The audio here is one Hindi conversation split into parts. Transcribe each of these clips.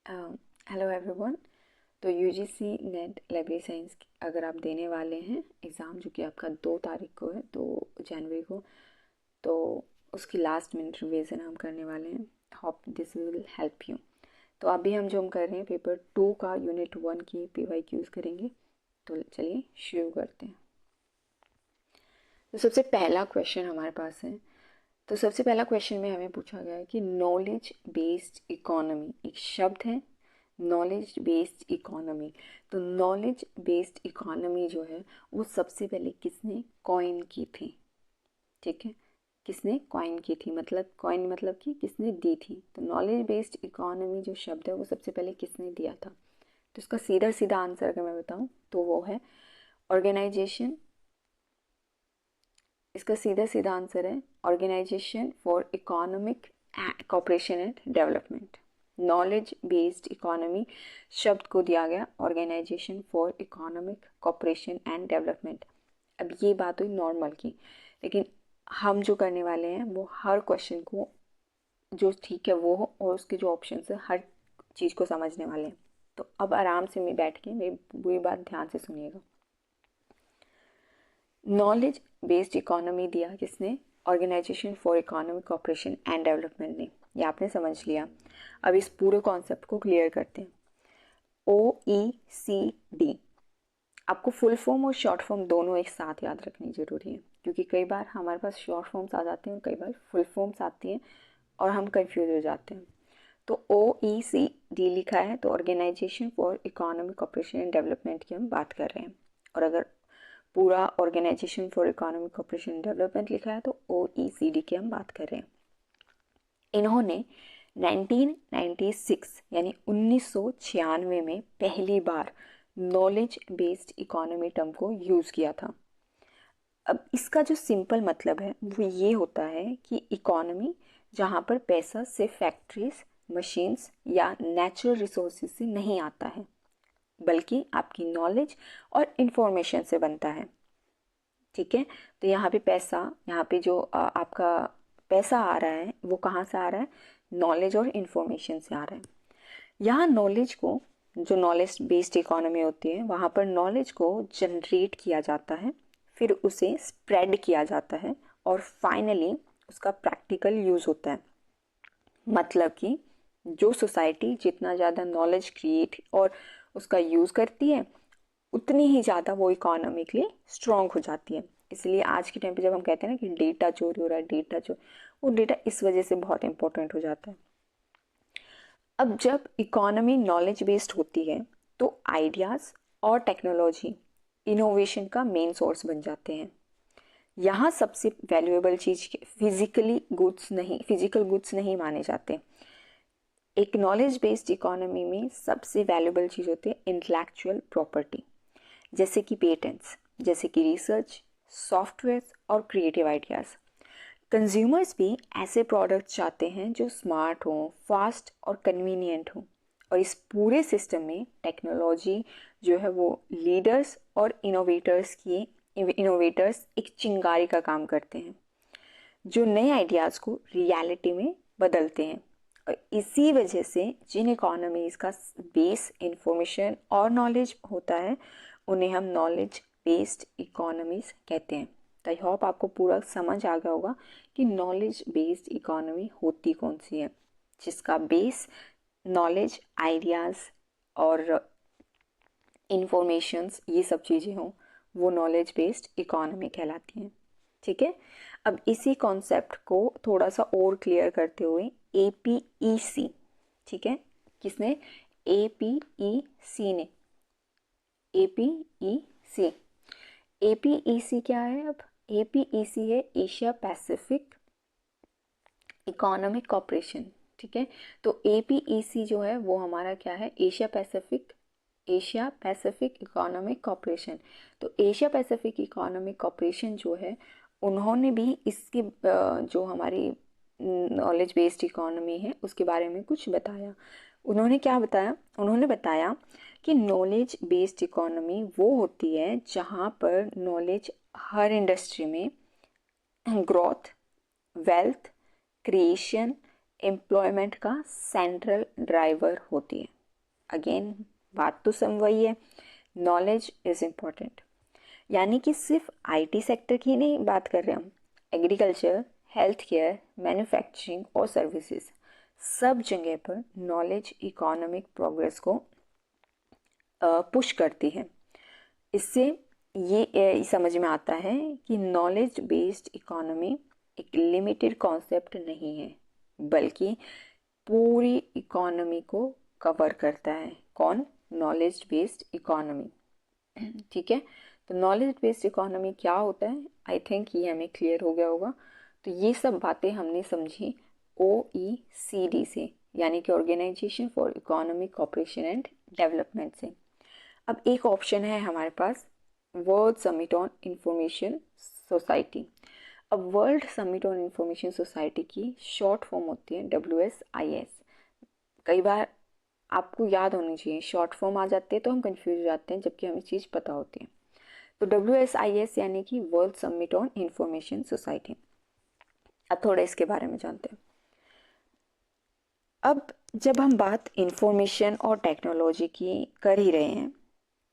Hello everyone. तो यूजीसी नेट लाइब्रेरी साइंस अगर आप देने वाले हैं एग्ज़ाम, जो कि आपका 2 तारीख को है, 2 जनवरी को, तो उसकी लास्ट मिनट रिवीजन हम करने वाले हैं। Hope this will help you. तो अभी हम कर रहे हैं पेपर 2 का यूनिट 1 की PYQs करेंगे। तो चलिए शुरू करते हैं। तो सबसे पहला क्वेश्चन हमारे पास है। तो सबसे पहला क्वेश्चन में हमें पूछा गया है कि नॉलेज बेस्ड इकोनॉमी एक शब्द है। नॉलेज बेस्ड इकोनॉमी, तो नॉलेज बेस्ड इकोनॉमी जो है वो सबसे पहले किसने कॉइन की थी? ठीक है, किसने कॉइन की थी, मतलब कॉइन मतलब कि किसने दी थी। तो नॉलेज बेस्ड इकोनॉमी जो शब्द है वो सबसे पहले किसने दिया था? तो इसका सीधा सीधा आंसर अगर मैं बताऊं तो वो है ऑर्गेनाइजेशन। इसका सीधा सीधा आंसर है organisation for economic cooperation and development. Knowledge based economy शब्द को दिया गया organisation for economic cooperation and development. अब ये बात हुई नॉर्मल की, लेकिन हम जो करने वाले हैं वो हर क्वेश्चन को जो ठीक है वो हो और उसके जो ऑप्शन है हर चीज़ को समझने वाले हैं। तो अब आराम से मैं बैठ के मेरी पूरी बात ध्यान से सुनिएगा। नॉलेज बेस्ड इकोनॉमी दिया किसने? Organisation for economic cooperation and development ने। ये आपने समझ लिया। अब इस पूरे कॉन्सेप्ट को क्लियर करते हैं। OECD, आपको फुल फॉर्म और शॉर्ट फॉर्म दोनों एक साथ याद रखनी जरूरी है, क्योंकि कई बार हमारे पास शॉर्ट फॉर्म्स आ जाते हैं और कई बार फुल फॉर्म्स आती हैं और हम कंफ्यूज हो जाते हैं। तो OECD लिखा है तो Organisation for economic cooperation and Development की हम बात कर रहे हैं। और अगर पूरा Organisation for economic cooperation and Development लिखा है तो OECD की हम बात कर रहे हैं। इन्होंने 1996 यानी 1996 में पहली बार नॉलेज बेस्ड इकोनॉमी टर्म को यूज़ किया था। अब इसका जो सिंपल मतलब है वो ये होता है कि इकोनॉमी जहाँ पर पैसा सिर्फ फैक्ट्रीज, मशीन्स या नेचुरल रिसोर्सेज से नहीं आता है, बल्कि आपकी नॉलेज और इंफॉर्मेशन से बनता है। ठीक है, तो यहाँ पे पैसा, यहाँ पे जो आपका पैसा आ रहा है वो कहाँ से आ रहा है? नॉलेज और इन्फॉर्मेशन से आ रहा है। यहाँ नॉलेज को, जो नॉलेज बेस्ड इकोनॉमी होती है वहाँ पर नॉलेज को जनरेट किया जाता है, फिर उसे स्प्रेड किया जाता है और फाइनली उसका प्रैक्टिकल यूज़ होता है। मतलब कि जो सोसाइटी जितना ज़्यादा नॉलेज क्रिएट और उसका यूज़ करती है उतनी ही ज़्यादा वो इकोनॉमिकली स्ट्रॉन्ग हो जाती है। इसलिए आज के टाइम पे जब हम कहते हैं ना कि डेटा चोरी हो रहा है, डेटा चोरी, वो डेटा इस वजह से बहुत इंपॉर्टेंट हो जाता है। अब जब इकोनॉमी नॉलेज बेस्ड होती है तो आइडियाज़ और टेक्नोलॉजी इनोवेशन का मेन सोर्स बन जाते हैं। यहाँ सबसे वैल्यूएबल चीज़ फिजिकल गुड्स नहीं माने जाते। एक नॉलेज बेस्ड इकोनॉमी में सबसे वैल्यूएबल चीज़ होती है इंटेलेक्चुअल प्रॉपर्टी, जैसे कि पेटेंट्स, जैसे कि रिसर्च, सॉफ्टवेयर और क्रिएटिव आइडियाज़। कंज्यूमर्स भी ऐसे प्रोडक्ट्स चाहते हैं जो स्मार्ट हों, फास्ट और कन्वीनियंट हों, और इस पूरे सिस्टम में टेक्नोलॉजी जो है वो लीडर्स और इनोवेटर्स एक चिंगारी का काम करते हैं जो नए आइडियाज़ को रियलिटी में बदलते हैं। और इसी वजह से जिन इकोनॉमीज़ का बेस इंफॉर्मेशन और नॉलेज होता है उन्हें हम नॉलेज बेस्ड इकोनॉमीज़ कहते हैं। तो आई होप आपको पूरा समझ आ गया होगा कि नॉलेज बेस्ड इकोनॉमी होती कौन सी है, जिसका बेस नॉलेज, आइडियाज़ और इंफॉर्मेशंस ये सब चीज़ें हों, वो नॉलेज बेस्ड इकोनॉमी कहलाती हैं। ठीक है, अब इसी कॉन्सेप्ट को थोड़ा सा और क्लियर करते हुए APEC, ठीक है, किसने? APEC ने। APEC, APEC क्या है? अब APEC है एशिया पैसिफिक इकोनॉमिक कॉपरेशन। ठीक है, तो APEC जो है वो हमारा क्या है? Asia Pacific economic cooperation. तो एशिया पैसिफिक इकोनॉमिक कॉपरेशन जो है उन्होंने भी इसकी जो हमारी नॉलेज बेस्ड इकोनॉमी है उसके बारे में कुछ बताया। उन्होंने क्या बताया? उन्होंने बताया कि नॉलेज बेस्ड इकोनॉमी वो होती है जहाँ पर नॉलेज हर इंडस्ट्री में ग्रोथ, वेल्थ क्रिएशन, एम्प्लॉयमेंट का सेंट्रल ड्राइवर होती है। अगेन बात तो सब वही है, नॉलेज इज़ इम्पॉर्टेंट। यानी कि सिर्फ आईटी सेक्टर की नहीं बात कर रहे हम, एग्रीकल्चर, हेल्थ केयर, मैन्युफैक्चरिंग और सर्विसेज, सब जगह पर नॉलेज इकोनॉमिक प्रोग्रेस को पुश करती है। इससे ये समझ में आता है कि नॉलेज बेस्ड इकोनॉमी एक लिमिटेड कॉन्सेप्ट नहीं है, बल्कि पूरी इकोनॉमी को कवर करता है। कौन? Knowledge based economy. ठीक है, तो नॉलेज बेस्ड इकोनॉमी क्या होता है, आई थिंक ये हमें क्लियर हो गया होगा। तो ये सब बातें हमने समझी OECD से, यानी कि organisation for economic cooperation and development से। अब एक ऑप्शन है हमारे पास, world summit on information society. अब world summit on information society की शॉर्ट फॉर्म होती है WSIS। कई बार आपको याद होनी चाहिए, शॉर्ट फॉर्म आ जाते हैं तो हम कंफ्यूज हो जाते हैं, जबकि हमें चीज़ पता होती है। तो WSIS यानी कि world summit on information society. अब थोड़ा इसके बारे में जानते हैं। अब जब हम बात इंफॉर्मेशन और टेक्नोलॉजी की कर ही रहे हैं,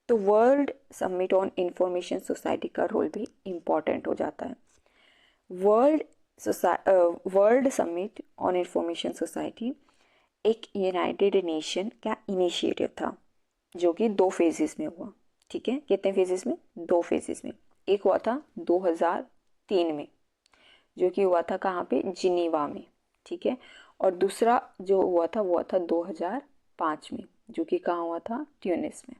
तो world summit on information society का रोल भी इम्पॉर्टेंट हो जाता है। World world summit on information society एक यूनाइटेड नेशन का इनिशिएटिव था, जो कि 2 फेजेस में हुआ। ठीक है, कितने फेजेस में? 2 फेजेस में। एक हुआ था 2003 में, जो कि हुआ था कहाँ पे? जिनीवा में। ठीक है, और दूसरा जो हुआ था वो हुआ था 2005 में, जो कि कहाँ हुआ था? ट्यूनिस में।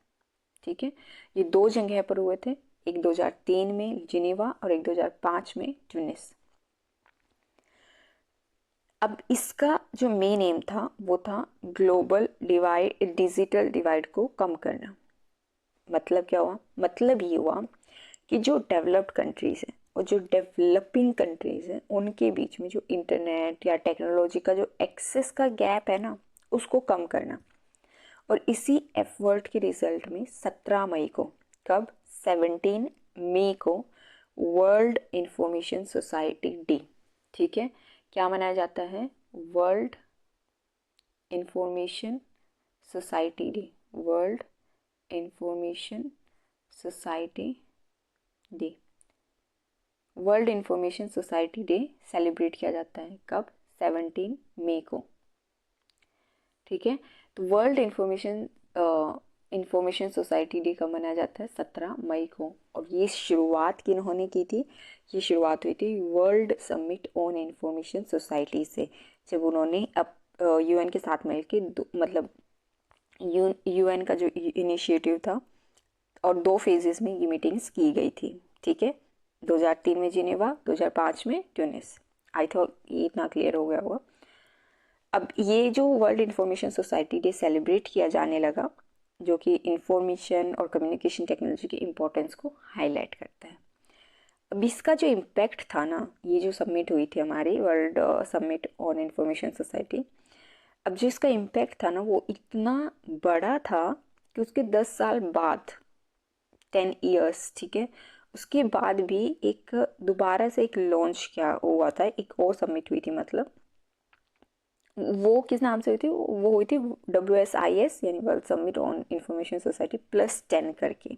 ठीक है, ये 2 जगह पर हुए थे, एक 2003 में जिनीवा और एक 2005 में ट्यूनिस। अब इसका जो मेन एम था वो था ग्लोबल डिवाइड, डिजिटल डिवाइड को कम करना। मतलब क्या हुआ? मतलब ये हुआ कि जो डेवलप्ड कंट्रीज़ हैं और जो डेवलपिंग कंट्रीज़ हैं, उनके बीच में जो इंटरनेट या टेक्नोलॉजी का जो एक्सेस का गैप है ना, उसको कम करना। और इसी एफर्ट के रिजल्ट में 17 मई को, कब? 17 मई को वर्ल्ड इंफॉर्मेशन सोसाइटी डे, ठीक है, क्या मनाया जाता है? World information society day. World information society day, world information society day celebrate किया जाता है कब? 17 मई को। ठीक है, तो वर्ल्ड इंफॉर्मेशन सोसाइटी डे कब मनाया जाता है? 17 मई को। और ये शुरुआत किन्होंने की थी? ये शुरुआत हुई थी world summit on information society से, जब उन्होंने अब UN के साथ मिलकर, मतलब UN का जो इनिशिएटिव था, और 2 फेजेस में ये मीटिंग्स की गई थी। ठीक है, 2003 में जिनेवा, 2005 में ट्यूनिस। आई थॉट ये इतना क्लियर हो गया होगा। अब ये जो world information society day celebrate किया जाने लगा, जो कि इंफॉर्मेशन और कम्युनिकेशन टेक्नोलॉजी की इम्पोर्टेंस को हाईलाइट करता है। अब इसका जो इम्पैक्ट था ना, ये जो सबमिट हुई थी हमारी world summit on information society, अब जो इसका इम्पैक्ट था ना वो इतना बड़ा था कि उसके 10 साल बाद, 10 ईयर्स, ठीक है, उसके बाद भी एक दोबारा से एक लॉन्च किया हुआ था, एक और सबमिट हुई थी। मतलब वो किस नाम से हुई थी? वो हुई थी WSIS यानी world summit on information society +10 करके।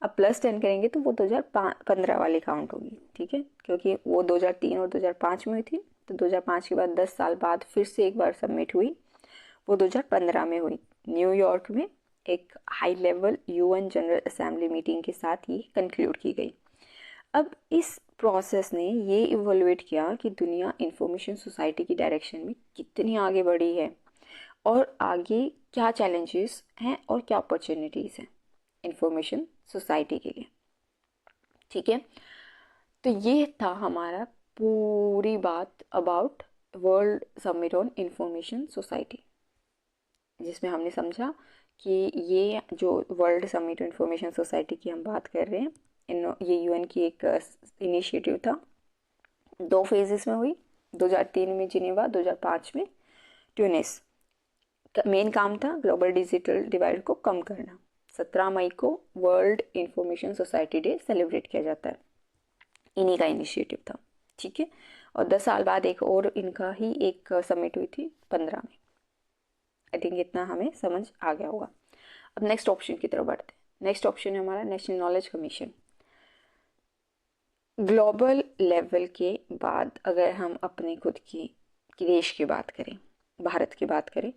अब +10 करेंगे तो वो 2015 वाली काउंट होगी। ठीक है, क्योंकि वो 2003 और 2005 में हुई थी, तो 2005 के बाद 10 साल बाद फिर से एक बार सबमिट हुई, वो 2015 में हुई न्यूयॉर्क में, एक high level UN general assembly meeting के साथ ये कंक्लूड की गई। अब इस प्रोसेस ने ये इवोल्यूएट किया कि दुनिया इंफॉर्मेशन सोसाइटी की डायरेक्शन में कितनी आगे बढ़ी है, और आगे क्या चैलेंजेस हैं और क्या अपॉर्चुनिटीज़ हैं इंफॉर्मेशन सोसाइटी के लिए। ठीक है, तो ये था हमारा पूरी बात about world summit on information society, जिसमें हमने समझा कि ये जो वर्ल्ड समिट इंफॉर्मेशन सोसाइटी की हम बात कर रहे हैं, ये UN की एक इनिशिएटिव था, 2 फेजेस में हुई, 2003 में जिनेवा, 2005 में ट्यूनिस। मेन काम था ग्लोबल डिजिटल डिवाइड को कम करना। 17 मई को world information society day celebrate किया जाता है, इन्हीं का इनिशिएटिव था। ठीक है, और 10 साल बाद एक और इनका ही एक समिट हुई थी 15 में। आई थिंक इतना हमें समझ आ गया होगा। अब नेक्स्ट ऑप्शन की तरफ बढ़ते हैं। नेक्स्ट ऑप्शन है हमारा national Knowledge commission. Global level के बाद अगर हम अपने खुद की देश की बात करें, भारत की बात करें,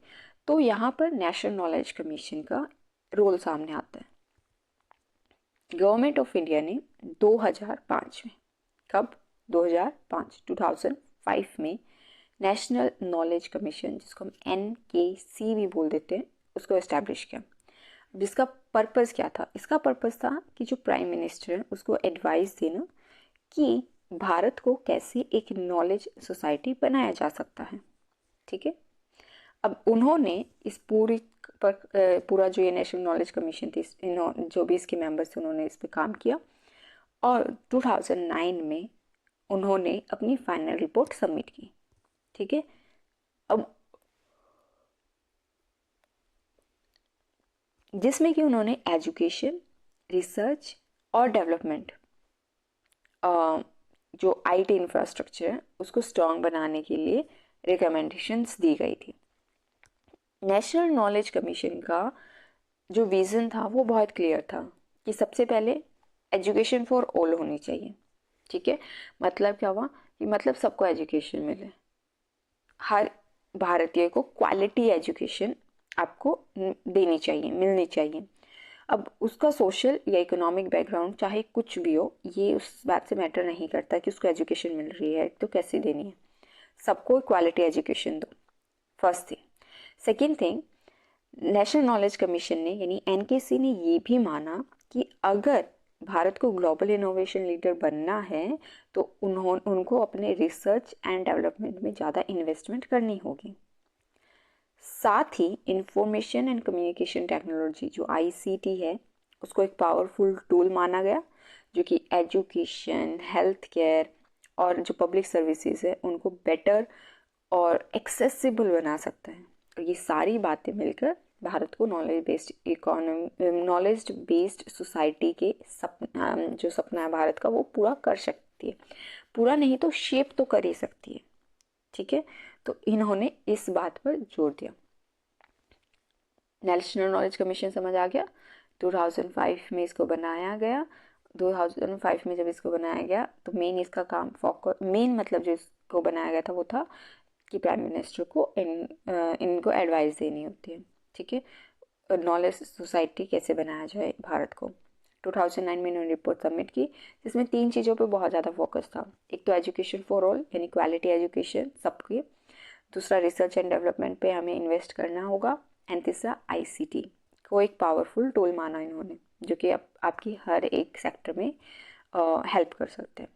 तो यहाँ पर नेशनल नॉलेज कमीशन का रोल सामने आता है। गवर्नमेंट ऑफ इंडिया ने 2005 में, कब, 2005 में नेशनल नॉलेज कमीशन, जिसको हम NKC भी बोल देते हैं, उसको एस्टैब्लिश किया। जिसका पर्पस क्या था? इसका पर्पस था कि जो प्राइम मिनिस्टर है उसको एडवाइस देना कि भारत को कैसे एक नॉलेज सोसाइटी बनाया जा सकता है। ठीक है, अब उन्होंने इस पूरा जो ये नेशनल नॉलेज कमीशन थी, जो भी इसके मेंबर्स थे, उन्होंने इस पर काम किया और 2009 में उन्होंने अपनी फाइनल रिपोर्ट सबमिट की। ठीक है, अब जिसमें कि उन्होंने एजुकेशन, रिसर्च और डेवलपमेंट, जो IT इंफ्रास्ट्रक्चर है उसको स्ट्रॉन्ग बनाने के लिए रिकमेंडेशंस दी गई थी। नेशनल नॉलेज कमीशन का जो विज़न था वो बहुत क्लियर था कि सबसे पहले एजुकेशन फॉर ऑल होनी चाहिए। ठीक है, मतलब क्या हुआ कि मतलब सबको एजुकेशन मिले, हर भारतीय को क्वालिटी एजुकेशन आपको देनी चाहिए, मिलनी चाहिए। अब उसका सोशल या इकोनॉमिक बैकग्राउंड चाहे कुछ भी हो, ये उस बात से मैटर नहीं करता कि उसको एजुकेशन मिल रही है तो कैसे देनी है, सबको क्वालिटी एजुकेशन दो, first thing. Second thing, national Knowledge commission ने यानी NKC ने ये भी माना कि अगर भारत को ग्लोबल इनोवेशन लीडर बनना है तो उनको अपने रिसर्च एंड डेवलपमेंट में ज़्यादा इन्वेस्टमेंट करनी होगी। साथ ही इंफॉर्मेशन एंड कम्युनिकेशन टेक्नोलॉजी जो ICT है उसको एक पावरफुल टूल माना गया, जो कि एजुकेशन, हेल्थ केयर और जो पब्लिक सर्विसेज है उनको बेटर और एक्सेसिबल बना सकता है। और ये सारी बातें मिलकर भारत को नॉलेज बेस्ड सोसाइटी के जो सपना है भारत का वो पूरा कर सकती है। पूरा नहीं तो शेप तो कर ही सकती है। ठीक है, तो इन्होंने इस बात पर जोर दिया। नेशनल नॉलेज कमीशन समझ आ गया। 2005 में इसको बनाया गया। 2005 में जब इसको बनाया गया तो मेन इसका काम मेन मतलब जो इसको बनाया गया था वो था कि प्राइम मिनिस्टर को इनको एडवाइस देनी होती है। ठीक है, नॉलेज सोसाइटी कैसे बनाया जाए भारत को। 2009 में इन्होंने रिपोर्ट सबमिट की जिसमें 3 चीज़ों पे बहुत ज़्यादा फोकस था। एक तो एजुकेशन फॉर ऑल यानी क्वालिटी एजुकेशन सबके, दूसरा रिसर्च एंड डेवलपमेंट पे हमें इन्वेस्ट करना होगा, एंड तीसरा ICT को एक पावरफुल टूल माना इन्होंने, जो कि आपकी हर एक सेक्टर में हेल्प कर सकते हैं।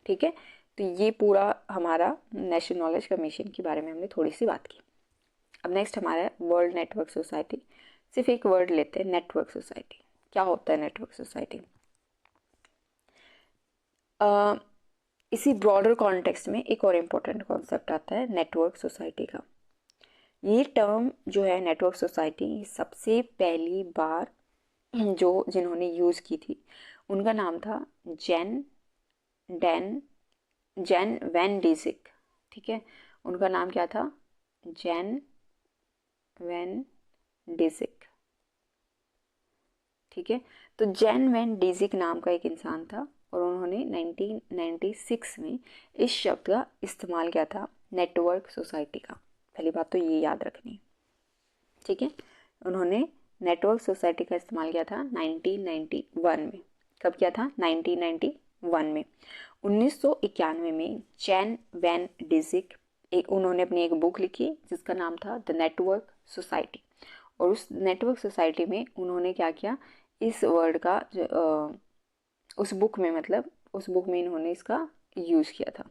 ठीक है, तो ये पूरा हमारा नेशनल नॉलेज कमीशन के बारे में हमने थोड़ी सी बात की। अब नेक्स्ट हमारा वर्ल्ड नेटवर्क सोसाइटी। सिर्फ एक वर्ड लेते हैं, नेटवर्क सोसाइटी। क्या होता है नेटवर्क सोसाइटी? इसी ब्रॉडर कॉन्टेक्स्ट में एक और इम्पोर्टेंट कॉन्सेप्ट आता है नेटवर्क सोसाइटी का। ये टर्म जो है नेटवर्क सोसाइटी, सबसे पहली बार जिन्होंने यूज़ की थी उनका नाम था जेन वैन डीजिक। ठीक है, उनका नाम क्या था? जेन वैन डीजिक। ठीक है, तो जेन वैन डीजिक नाम का एक इंसान था और उन्होंने 1996 में इस शब्द का इस्तेमाल किया था नेटवर्क सोसाइटी का। पहली बात तो ये याद रखनी है। ठीक है, उन्होंने नेटवर्क सोसाइटी का इस्तेमाल किया था 1991 में। कब किया था? 1991 में। 1991 में जेन वैन डीजिक उन्होंने अपनी एक बुक लिखी जिसका नाम था द नेटवर्क सोसाइटी। और उस नेटवर्क सोसाइटी में उन्होंने क्या किया, इस वर्ड का उस बुक में इन्होंने इसका यूज़ किया था।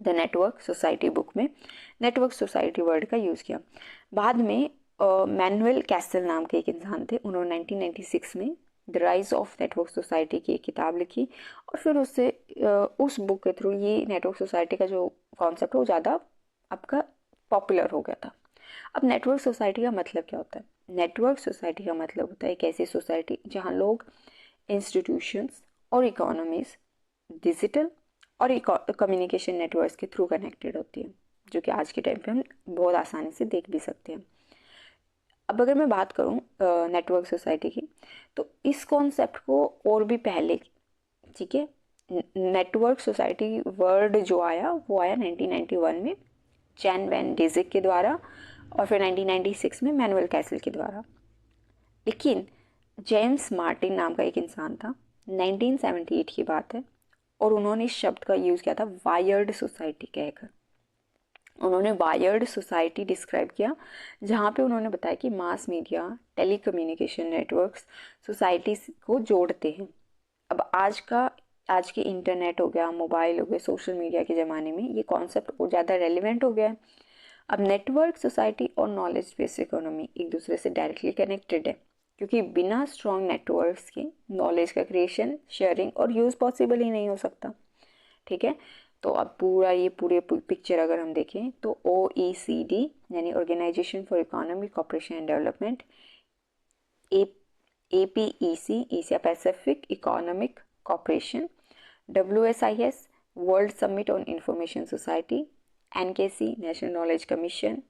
द नेटवर्क सोसाइटी बुक में नेटवर्क सोसाइटी वर्ड का यूज़ किया। बाद में मैनुअल कैसल नाम के एक इंसान थे, उन्होंने 1996 में the rise of network society की एक किताब लिखी और फिर उससे उस बुक के थ्रू ये नेटवर्क सोसाइटी का जो कॉन्सेप्ट है वो ज़्यादा आपका पॉपुलर हो गया था। अब नेटवर्क सोसाइटी का मतलब क्या होता है? नेटवर्क सोसाइटी का मतलब होता है एक ऐसी सोसाइटी जहाँ लोग, इंस्टीट्यूशंस और इकोनॉमीज डिजिटल और कम्युनिकेशन नेटवर्क्स के थ्रू कनेक्टेड होती है। जो कि आज के टाइम पे हम बहुत आसानी से देख भी सकते हैं। अब अगर मैं बात करूं नेटवर्क सोसाइटी की, तो इस कॉन्सेप्ट को और भी पहले, ठीक है, नेटवर्क सोसाइटी वर्ड जो आया वो आया 1991 में चैन वैन डेजिक के द्वारा, और फिर 1996 में मैनुअल कैसल के द्वारा। लेकिन जेम्स मार्टिन नाम का एक इंसान था, 1978 की बात है, और उन्होंने इस शब्द का यूज़ किया था वायर्ड सोसाइटी कहकर। उन्होंने वायर्ड सोसाइटी डिस्क्राइब किया, जहाँ पे उन्होंने बताया कि mass media, telecommunication networks society को जोड़ते हैं। अब आज के इंटरनेट हो गया, मोबाइल हो गया, सोशल मीडिया के ज़माने में ये कॉन्सेप्ट और ज़्यादा रेलिवेंट हो गया है। अब नेटवर्क सोसाइटी और नॉलेज बेस्ड इकोनॉमी एक दूसरे से डायरेक्टली कनेक्टेड है, क्योंकि बिना स्ट्रॉन्ग नेटवर्क्स के नॉलेज का क्रिएशन, शेयरिंग और यूज़ पॉसिबल ही नहीं हो सकता। ठीक है, तो अब पूरे पिक्चर अगर हम देखें तो OECD यानी Organisation for economic cooperation and Development, APEC Asia Pacific Economic Cooperation, WSIS World summit on information Society, NKC National Knowledge Commission,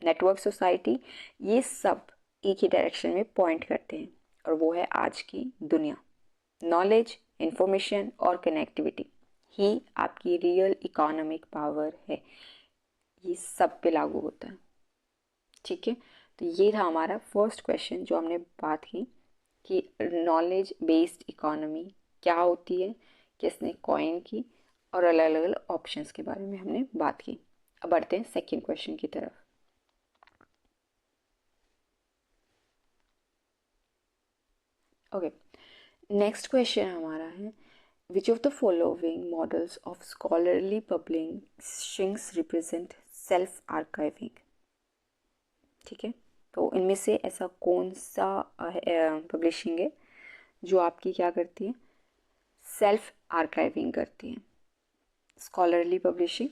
network society, ये सब एक ही डायरेक्शन में पॉइंट करते हैं, और वो है आज की दुनिया। नॉलेज, इंफॉर्मेशन और कनेक्टिविटी ही आपकी रियल इकोनॉमिक पावर है, ये सब पे लागू होता है। ठीक है, तो ये था हमारा फर्स्ट क्वेश्चन जो हमने बात की कि नॉलेज बेस्ड इकोनॉमी क्या होती है, किसने कॉइन की, और अलग अलग ऑप्शंस के बारे में हमने बात की। अब बढ़ते हैं सेकंड क्वेश्चन की तरफ। ओके, नेक्स्ट क्वेश्चन हमारा है, which of the following models of scholarly publishings represent self archiving. ठीक है, तो इनमें से ऐसा कौन सा पब्लिशिंग है जो आपकी क्या करती है, सेल्फ आर्काइविंग करती है। स्कॉलरली पब्लिशिंग,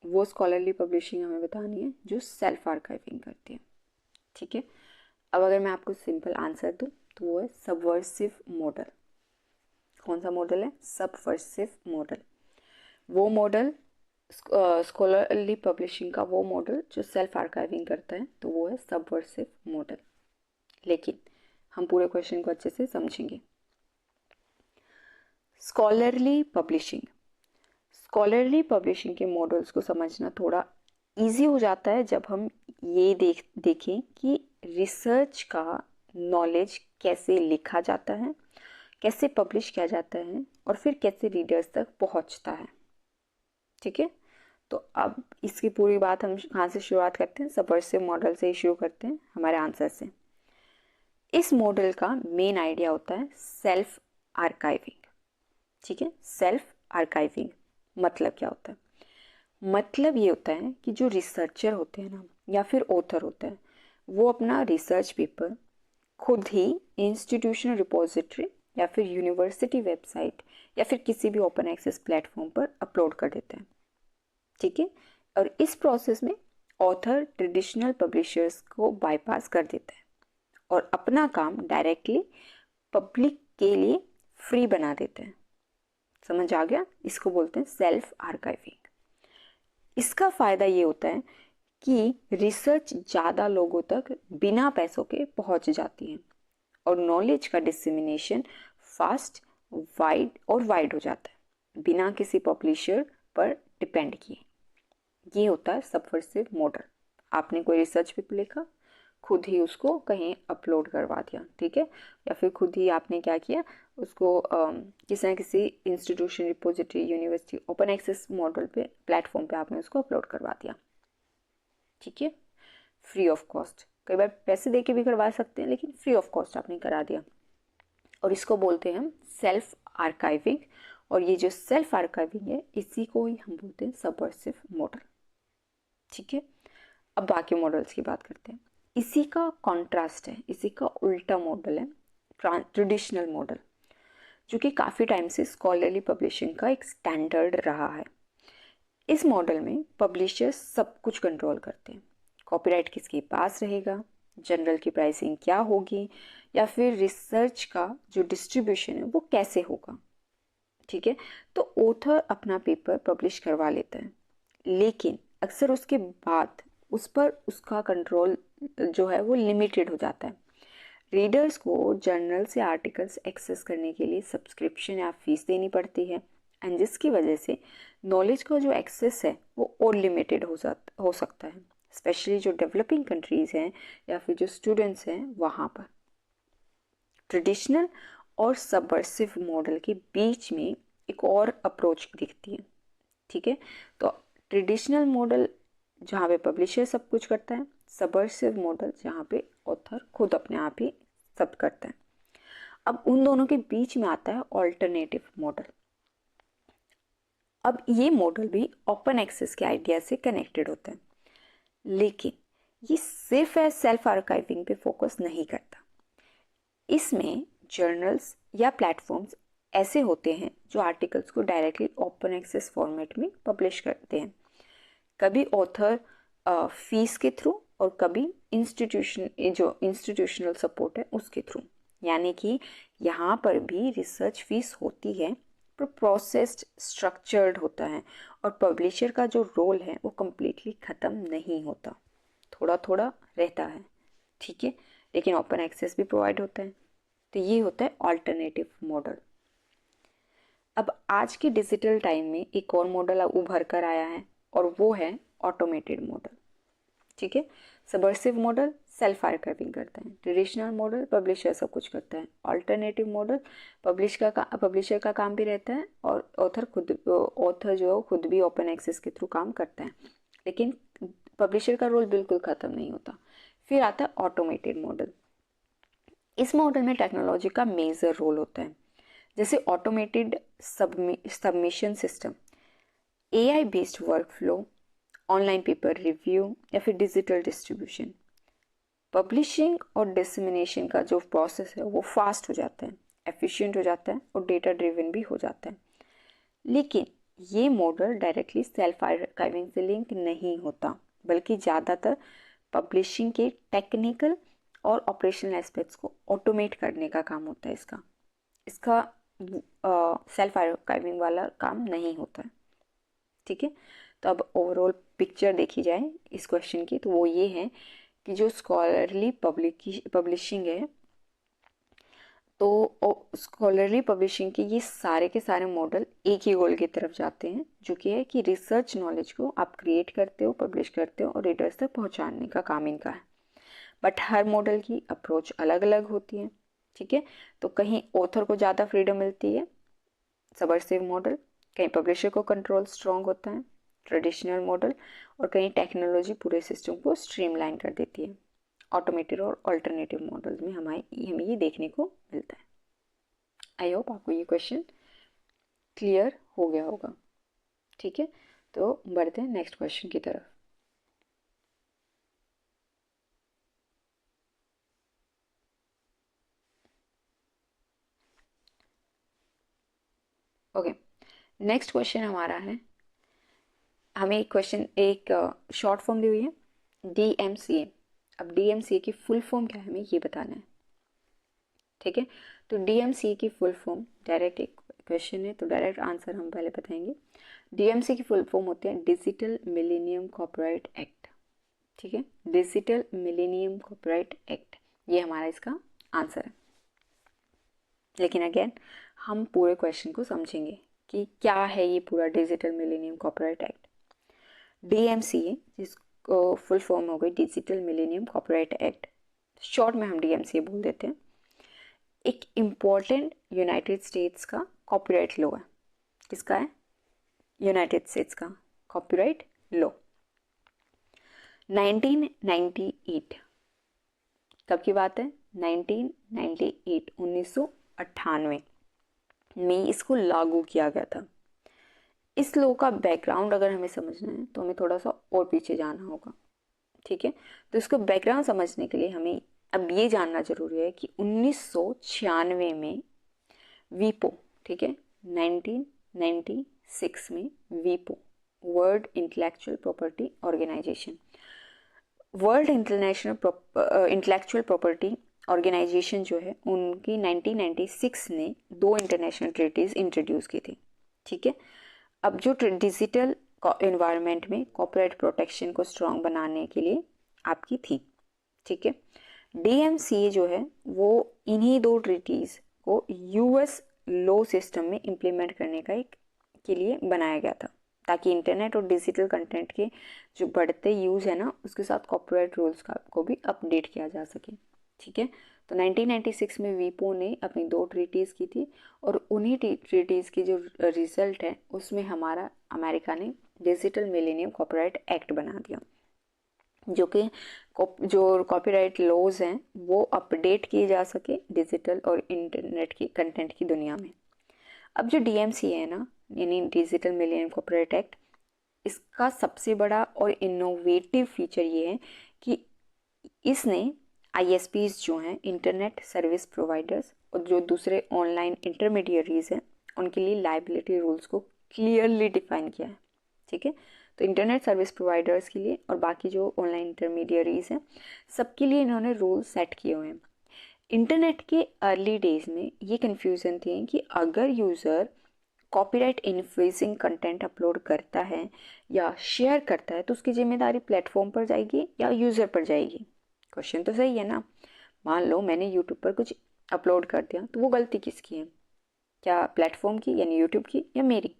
वो स्कॉलरली पब्लिशिंग हमें बतानी है जो सेल्फ आर्काइविंग करती है। ठीक है, अब अगर मैं आपको सिंपल आंसर दूं तो वो है सबवर्सिव मॉडल। कौन सा मॉडल है? Subversive model. वो मॉडल स्कॉलरली पब्लिशिंग का वो मॉडल जो सेल्फ आर्काइविंग करता है, तो वो है सबवर्सिव मॉडल। लेकिन हम पूरे क्वेश्चन को अच्छे से समझेंगे। स्कॉलरली पब्लिशिंग के मॉडल्स को समझना थोड़ा इजी हो जाता है जब हम ये देखें कि रिसर्च का नॉलेज कैसे लिखा जाता है, कैसे पब्लिश किया जाता है, और फिर कैसे रीडर्स तक पहुंचता है। ठीक है, तो अब इसकी पूरी बात हम कहाँ से शुरुआत करते हैं? सबवर्सिव मॉडल से ही शुरू करते हैं हमारे आंसर से। इस मॉडल का मेन आइडिया होता है सेल्फ आर्काइविंग। ठीक है, सेल्फ आर्काइविंग मतलब क्या होता है? मतलब ये होता है कि जो रिसर्चर होते हैं ना, या फिर ऑथर होते हैं, वो अपना रिसर्च पेपर खुद ही इंस्टीट्यूशनल रिपोजिटरी या फिर यूनिवर्सिटी वेबसाइट या फिर किसी भी ओपन एक्सेस प्लेटफॉर्म पर अपलोड कर देते हैं। ठीक है, और इस प्रोसेस में ऑथर ट्रेडिशनल पब्लिशर्स को बाईपास कर देता है और अपना काम डायरेक्टली पब्लिक के लिए फ्री बना देते हैं। समझ आ गया? इसको बोलते हैं सेल्फ आर्काइविंग। इसका फ़ायदा ये होता है कि रिसर्च ज़्यादा लोगों तक बिना पैसों के पहुंच जाती है और नॉलेज का डिसमिनेशन फास्ट, वाइड हो जाता है बिना किसी पब्लिशर पर डिपेंड किए। ये होता है सबवर्सिव मॉडल। आपने कोई रिसर्च पेपर लिखा, खुद ही उसको कहीं अपलोड करवा दिया, ठीक है, या फिर खुद ही आपने क्या किया, उसको किसी न किसी institution, repository, university, open access model पे, प्लेटफॉर्म पे आपने उसको अपलोड करवा दिया। ठीक है, फ्री ऑफ कॉस्ट। कई बार पैसे दे के भी करवा सकते हैं, लेकिन फ्री ऑफ कॉस्ट आपने करा दिया, और इसको बोलते हैं हम सेल्फ आर्काइविंग। और ये जो सेल्फ आर्काइविंग है, इसी को ही हम बोलते हैं सबवर्सिव मॉडल। ठीक है, अब बाकी मॉडल्स की बात करते हैं। इसी का कॉन्ट्रास्ट है, इसी का उल्टा मॉडल है ट्रेडिशनल मॉडल, जो कि काफ़ी टाइम से स्कॉलरली पब्लिशिंग का एक स्टैंडर्ड रहा है। इस मॉडल में पब्लिशर्स सब कुछ कंट्रोल करते हैं। कॉपीराइट किसके पास रहेगा, जर्नल की प्राइसिंग क्या होगी, या फिर रिसर्च का जो डिस्ट्रीब्यूशन है वो कैसे होगा। ठीक है, तो ऑथर अपना पेपर पब्लिश करवा लेता है, लेकिन अक्सर उसके बाद उस पर उसका कंट्रोल जो है वो लिमिटेड हो जाता है। रीडर्स को जर्नल से आर्टिकल्स एक्सेस करने के लिए सब्सक्रिप्शन या फीस देनी पड़ती है, एंड जिसकी वजह से नॉलेज का जो एक्सेस है वो और लिमिटेड हो सकता है, स्पेशली जो डेवलपिंग कंट्रीज़ हैं या फिर जो स्टूडेंट्स हैं वहाँ पर। ट्रेडिशनल और सबवर्सिव मॉडल के बीच में एक और अप्रोच दिखती है, ठीक है। तो ट्रेडिशनल मॉडल जहाँ पे पब्लिशर सब कुछ करता है, सबवर्सिव मॉडल जहाँ पे ऑथर खुद अपने आप ही सब करता है। अब उन दोनों के बीच में आता है ऑल्टरनेटिव मॉडल। अब ये मॉडल भी ओपन एक्सेस के आइडिया से कनेक्टेड होता है, लेकिन ये सिर्फ सेल्फ आर्काइविंग पे फोकस नहीं करता। इसमें जर्नल्स या प्लेटफॉर्म्स ऐसे होते हैं जो आर्टिकल्स को डायरेक्टली ओपन एक्सेस फॉर्मेट में पब्लिश करते हैं, कभी ऑथर फीस के थ्रू और कभी इंस्टीट्यूशनल सपोर्ट है उसके थ्रू। यानी कि यहाँ पर भी रिसर्च फीस होती है पर प्रोसेस्ड स्ट्रक्चर्ड होता है, और पब्लिशर का जो रोल है वो कम्प्लीटली ख़त्म नहीं होता, थोड़ा थोड़ा रहता है, ठीक है, लेकिन ओपन एक्सेस भी प्रोवाइड होता है। तो ये होता है ऑल्टरनेटिव मॉडल। अब आज के डिजिटल टाइम में एक और मॉडल उभर कर आया है और वो है ऑटोमेटेड मॉडल, ठीक है। सबवर्सिव मॉडल सेल्फ आर्काइविंग करता है, ट्रेडिशनल मॉडल पब्लिशर सब कुछ करता है, ऑल्टरनेटिव मॉडल पब्लिशर का काम भी रहता है और ऑथर जो खुद भी ओपन एक्सेस के थ्रू काम करता है, लेकिन पब्लिशर का रोल बिल्कुल ख़त्म नहीं होता। फिर आता है ऑटोमेटेड मॉडल। इस मॉडल में टेक्नोलॉजी का मेजर रोल होता है, जैसे automated submission system, AI based workflow, online paper review या फिर डिजिटल डिस्ट्रीब्यूशन। पब्लिशिंग और डिसमिनेशन का जो प्रोसेस है वो फास्ट हो जाता है, एफिशिएंट हो जाता है और डेटा ड्रिवन भी हो जाता है। लेकिन ये मॉडल डायरेक्टली सेल्फ आर्काइविंग से लिंक नहीं होता, बल्कि ज़्यादातर पब्लिशिंग के टेक्निकल और ऑपरेशनल एस्पेक्ट्स को ऑटोमेट करने का काम होता है इसका सेल्फ आर्काइविंग वाला काम नहीं होता है, ठीक है। तो अब ओवरऑल पिक्चर देखी जाए इस क्वेश्चन की, तो वो ये है कि जो स्कॉलरली पब्लिशिंग है, तो स्कॉलरली पब्लिशिंग के ये सारे के सारे मॉडल एक ही गोल की तरफ जाते हैं, जो कि है कि रिसर्च नॉलेज को आप क्रिएट करते हो, पब्लिश करते हो और रीडर्स तक पहुंचाने का काम इनका है। बट हर मॉडल की अप्रोच अलग अलग होती है, ठीक है। तो कहीं ऑथर को ज़्यादा फ्रीडम मिलती है, सबवर्सिव मॉडल, कहीं पब्लिशर को कंट्रोल स्ट्रॉन्ग होता है, ट्रेडिशनल मॉडल, और कहीं टेक्नोलॉजी पूरे सिस्टम को स्ट्रीमलाइन कर देती है। ऑटोमेटेड और अल्टरनेटिव मॉडल्स में हमें ये देखने को मिलता है। आई होप आपको ये क्वेश्चन क्लियर हो गया होगा, ठीक है। तो बढ़ते हैं नेक्स्ट क्वेश्चन की तरफ। ओके, नेक्स्ट क्वेश्चन हमारा है, हमें एक शॉर्ट फॉर्म दी हुई है DMCA। अब DMCA की फुल फॉर्म क्या है हमें ये बताना है, ठीक है। तो DMCA की फुल फॉर्म, डायरेक्ट एक क्वेश्चन है तो डायरेक्ट आंसर हम पहले बताएंगे। DMCA की फुल फॉर्म होती है डिजिटल मिलेनियम कॉपीराइट एक्ट, ठीक है, डिजिटल मिलेनियम कॉपीराइट एक्ट, ये हमारा इसका आंसर है। लेकिन अगेन हम पूरे क्वेश्चन को समझेंगे कि क्या है ये पूरा digital millennium copyright act. DMCA, जिसको फुल फॉर्म हो गई digital millennium copyright act, short में हम DMCA बोल देते हैं, एक इम्पॉर्टेंट यूनाइटेड स्टेट्स का कॉपीराइट लॉ है। किसका है? यूनाइटेड स्टेट्स का कॉपीराइट लॉ। 1998, कब की बात है? 1998, 1998 में इसको लागू किया गया था। इस लॉ का बैकग्राउंड अगर हमें समझना है तो हमें थोड़ा सा और पीछे जाना होगा, ठीक है। तो इसको बैकग्राउंड समझने के लिए हमें अब ये जानना जरूरी है कि 1996 में वीपो, ठीक है, 1996 में वीपो, World Intellectual Property Organization, World Intellectual Property Organization जो है उनकी 1996 ने 2 इंटरनेशनल ट्रीटीज़ इंट्रोड्यूस की थी, ठीक है। अब जो डिजिटल इन्वायरमेंट में कॉपीराइट प्रोटेक्शन को स्ट्रॉन्ग बनाने के लिए आपकी थी। ठीक है, डीएमसीए जो है वो इन्हीं दो ट्रीटीज़ को यूएस लॉ सिस्टम में इम्प्लीमेंट करने का एक के लिए बनाया गया था, ताकि इंटरनेट और डिजिटल कंटेंट के जो बढ़ते यूज़ है ना, उसके साथ कॉपीराइट रूल्स को भी अपडेट किया जा सके। ठीक है, तो 1996 में वीपो ने अपनी दो ट्रीटीज़ की थी, और उन्हीं ट्रीटीज़ की जो रिजल्ट है उसमें हमारा अमेरिका ने डिजिटल मिलेनियम कॉपीराइट एक्ट बना दिया, जो कि जो कॉपीराइट लॉज हैं वो अपडेट किए जा सके डिजिटल और इंटरनेट की कंटेंट की दुनिया में। अब जो डीएमसी है ना, यानी डिजिटल मिलेनियम कॉपीराइट एक्ट, इसका सबसे बड़ा और इनोवेटिव फीचर ये है कि इसने आईएसपीज जो हैं, इंटरनेट सर्विस प्रोवाइडर्स, और जो दूसरे ऑनलाइन इंटरमीडियरीज हैं, उनके लिए लाइबिलिटी रूल्स को क्लियरली डिफाइन किया है। ठीक है, तो इंटरनेट सर्विस प्रोवाइडर्स के लिए और बाकी जो ऑनलाइन इंटरमीडियरीज हैं, सबके लिए इन्होंने रूल सेट किए हुए हैं। इंटरनेट के अर्ली डेज में ये कन्फ्यूज़न थी कि अगर user copyright infringing content upload करता है या शेयर करता है तो उसकी जिम्मेदारी प्लेटफॉर्म पर जाएगी या यूज़र पर जाएगी। क्वेश्चन तो सही है ना। मान लो मैंने यूट्यूब पर कुछ अपलोड कर दिया, तो वो गलती किसकी है? क्या प्लेटफॉर्म की यानी यूट्यूब की या मेरी?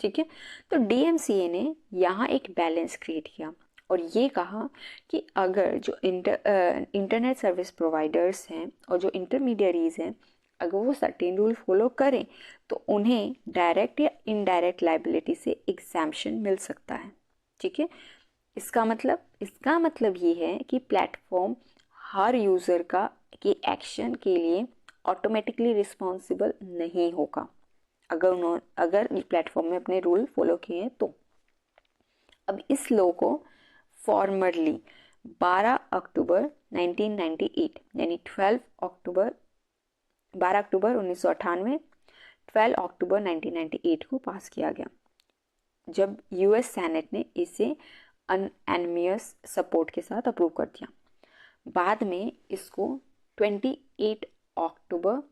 ठीक है, तो डीएमसीए ने यहाँ एक बैलेंस क्रिएट किया और ये कहा कि अगर जो इंटरनेट सर्विस प्रोवाइडर्स हैं और जो इंटरमीडियरीज हैं, अगर वो सर्टेन रूल फॉलो करें तो उन्हें डायरेक्ट या इनडायरेक्ट लाइबिलिटी से एग्जैम्पशन मिल सकता है। ठीक है, इसका मतलब ये है कि प्लेटफॉर्म हर यूज़र का के एक्शन के लिए ऑटोमेटिकली रिस्पॉन्सिबल नहीं होगा, अगर प्लेटफॉर्म में अपने रूल फॉलो किए हैं तो। अब इस लॉ को फॉर्मरली 12 अक्टूबर 1998 यानी 12 अक्टूबर 1998, 12 अक्टूबर 1998 को पास किया गया, जब यूएस सेनेट ने इसे अनएनमियस सपोर्ट के साथ अप्रूव कर दिया। बाद में इसको 28 अक्टूबर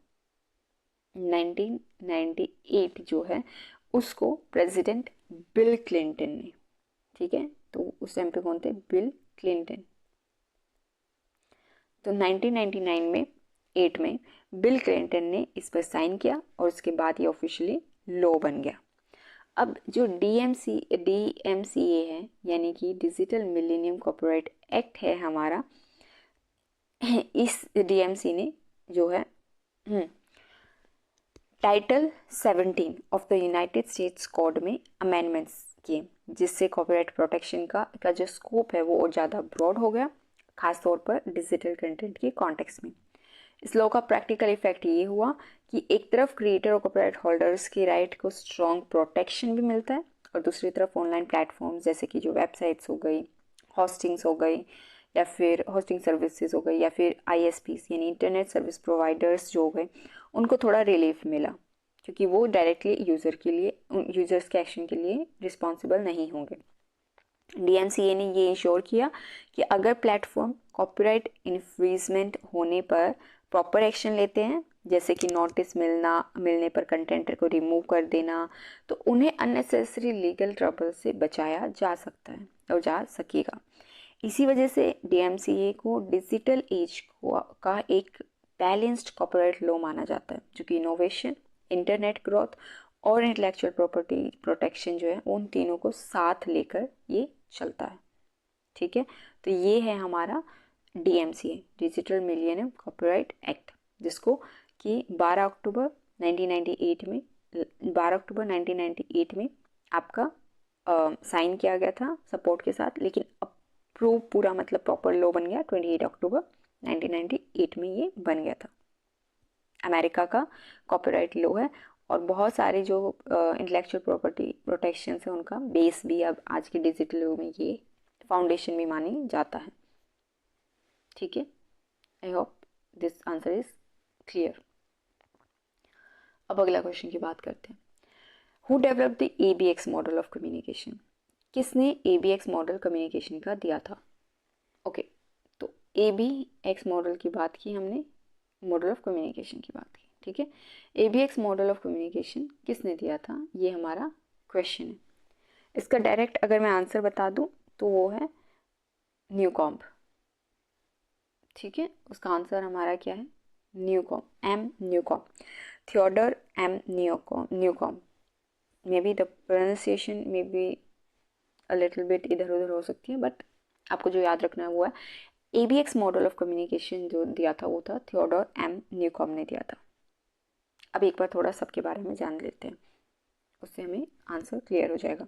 1998 जो है उसको प्रेसिडेंट बिल क्लिंटन ने, ठीक है, तो उस टाइम पे कौन थे? Bill Clinton. तो 1999 में 8 में बिल क्लिंटन ने इस पर साइन किया और उसके बाद ये ऑफिशियली लॉ बन गया। अब जो डीएमसीए है यानी कि डिजिटल मिलेनियम कॉपीराइट एक्ट है हमारा, इस डीएमसी ने जो है title 17 of the United states code में अमेंडमेंट्स किए, जिससे कॉपीराइट प्रोटेक्शन का जो स्कोप है वो और ज़्यादा ब्रॉड हो गया, खासतौर पर डिजिटल कंटेंट के कॉन्टेक्स्ट में। इस लॉ का प्रैक्टिकल इफेक्ट ये हुआ कि एक तरफ क्रिएटर और कॉपीराइट होल्डर्स के राइट को स्ट्रॉन्ग प्रोटेक्शन भी मिलता है, और दूसरी तरफ ऑनलाइन प्लेटफॉर्म्स जैसे कि जो वेबसाइट्स हो गई, होस्टिंग्स हो गई, या फिर होस्टिंग सर्विसेज हो गई, या फिर आईएसपीस यानी इंटरनेट सर्विस प्रोवाइडर्स जो हो गए, उनको थोड़ा रिलीफ मिला, क्योंकि वो डायरेक्टली यूज़र्स के एक्शन के लिए रिस्पॉन्सिबल नहीं होंगे। डीएमसीए ने ये इंश्योर किया कि अगर प्लेटफॉर्म कॉपीराइट इन्फ्रिंजमेंट होने पर प्रॉपर एक्शन लेते हैं, जैसे कि नोटिस मिलने पर कंटेंट को रिमूव कर देना, तो उन्हें अननेसेसरी लीगल ट्रबल से बचाया जा सकता है और जा सकेगा। इसी वजह से डीएमसीए को डिजिटल एज का एक बैलेंस्ड कॉपीराइट लॉ माना जाता है, जो कि इनोवेशन, इंटरनेट ग्रोथ और इंटेलेक्चुअल प्रॉपर्टी प्रोटेक्शन जो है उन तीनों को साथ लेकर ये चलता है। ठीक है, तो ये है हमारा DMCA, digital millennium copyright act, जिसको कि 12 अक्टूबर 1998 में आपका साइन किया गया था सपोर्ट के साथ, लेकिन अप्रूव पूरा मतलब प्रॉपर लॉ बन गया 28 अक्टूबर 1998 में ये बन गया था। अमेरिका का कॉपीराइट लॉ है, और बहुत सारे जो इंटेलेक्चुअल प्रॉपर्टी प्रोटेक्शन है उनका बेस भी अब आज के डिजिटल लॉ में ये फाउंडेशन भी मानी जाता है। ठीक है, I hope this answer is clear. अब अगला क्वेश्चन की बात करते हैं। Who develop the ABX model of communication? किसने ABX मॉडल कम्युनिकेशन का दिया था? ओके, तो ABX मॉडल की बात की हमने, मॉडल ऑफ कम्युनिकेशन की बात की। ठीक है, ABX मॉडल ऑफ कम्युनिकेशन किसने दिया था, ये हमारा क्वेश्चन है। इसका डायरेक्ट अगर मैं आंसर बता दूं तो वो है न्यूकॉम्ब। ठीक है, उसका आंसर हमारा क्या है? Newcomb, M Newcomb, Theodore M Newcomb. May be the pronunciation may be a little bit इधर उधर हो सकती है, बट आपको जो याद रखना है वो है एबीएक्स मॉडल ऑफ कम्युनिकेशन जो दिया था वो था थियोडर एम न्यूकॉम्ब ने दिया था। अब एक बार थोड़ा सबके बारे में जान लेते हैं, उससे हमें आंसर क्लियर हो जाएगा।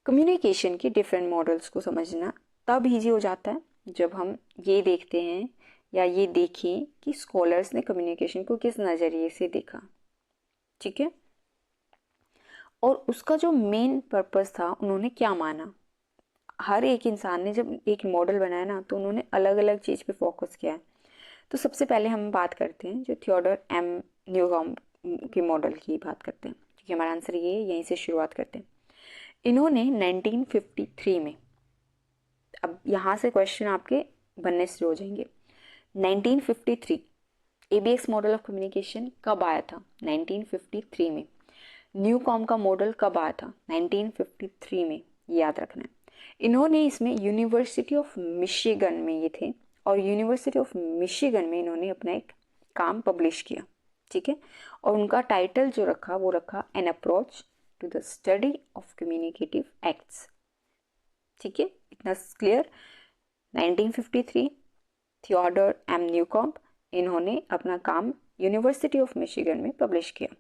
कम्युनिकेशन के डिफरेंट मॉडल्स को समझना तब ईजी हो जाता है जब हम ये देखते हैं या ये देखें कि स्कॉलर्स ने कम्युनिकेशन को किस नज़रिए से देखा। ठीक है, और उसका जो मेन पर्पस था उन्होंने क्या माना। हर एक इंसान ने जब एक मॉडल बनाया ना तो उन्होंने अलग अलग चीज़ पे फोकस किया है। तो सबसे पहले हम बात करते हैं जो थियोडर एम न्यूकॉम्ब के मॉडल की बात करते हैं, क्योंकि हमारा आंसर ये है, यहीं से शुरुआत करते हैं। इन्होंने 1953 में, अब यहाँ से क्वेश्चन आपके बनने शुरू हो जाएंगे। 1953 एबीएक्स मॉडल ऑफ कम्युनिकेशन कब आया था? 1953 में। न्यूकॉम का मॉडल कब आया था? 1953 में, ये याद रखना है। इन्होंने इसमें यूनिवर्सिटी ऑफ मिशिगन में ये थे, और यूनिवर्सिटी ऑफ मिशिगन में इन्होंने अपना एक काम पब्लिश किया। ठीक है, और उनका टाइटल जो रखा वो रखा an approach to the study of communicative acts. ठीक है, इतना क्लियर। 1953 थियोडर एम न्यूकॉम्ब, इन्होंने अपना काम यूनिवर्सिटी ऑफ मिशिगन में पब्लिश किया,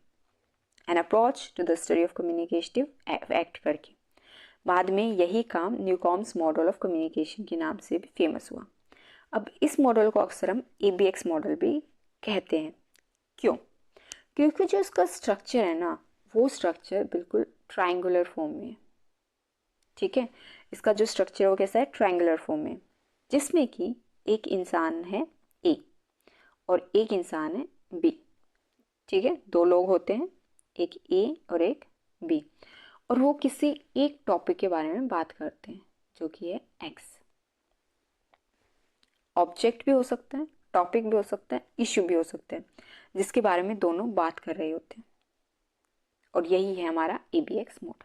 an approach to the study of communicative act करके। बाद में यही काम न्यूकॉम्ब्स मॉडल ऑफ कम्युनिकेशन के नाम से भी फेमस हुआ। अब इस मॉडल को अक्सर हम एबीएक्स मॉडल भी कहते हैं। क्यों? क्योंकि जो इसका स्ट्रक्चर है ना, वो स्ट्रक्चर बिल्कुल ट्रायंगुलर फॉर्म में है। ठीक है, इसका जो स्ट्रक्चर है वो कैसा है? ट्रायंगुलर फॉर्म में, जिसमें कि एक इंसान है ए और एक इंसान है बी। ठीक है, दो लोग होते हैं, एक ए और एक बी, और वो किसी एक टॉपिक के बारे में बात करते हैं जो कि है एक्स। ऑब्जेक्ट भी हो सकता है, टॉपिक भी हो सकता है, इश्यू भी हो सकता है, जिसके बारे में दोनों बात कर रहे होते हैं, और यही है हमारा एबीएक्स मॉडल।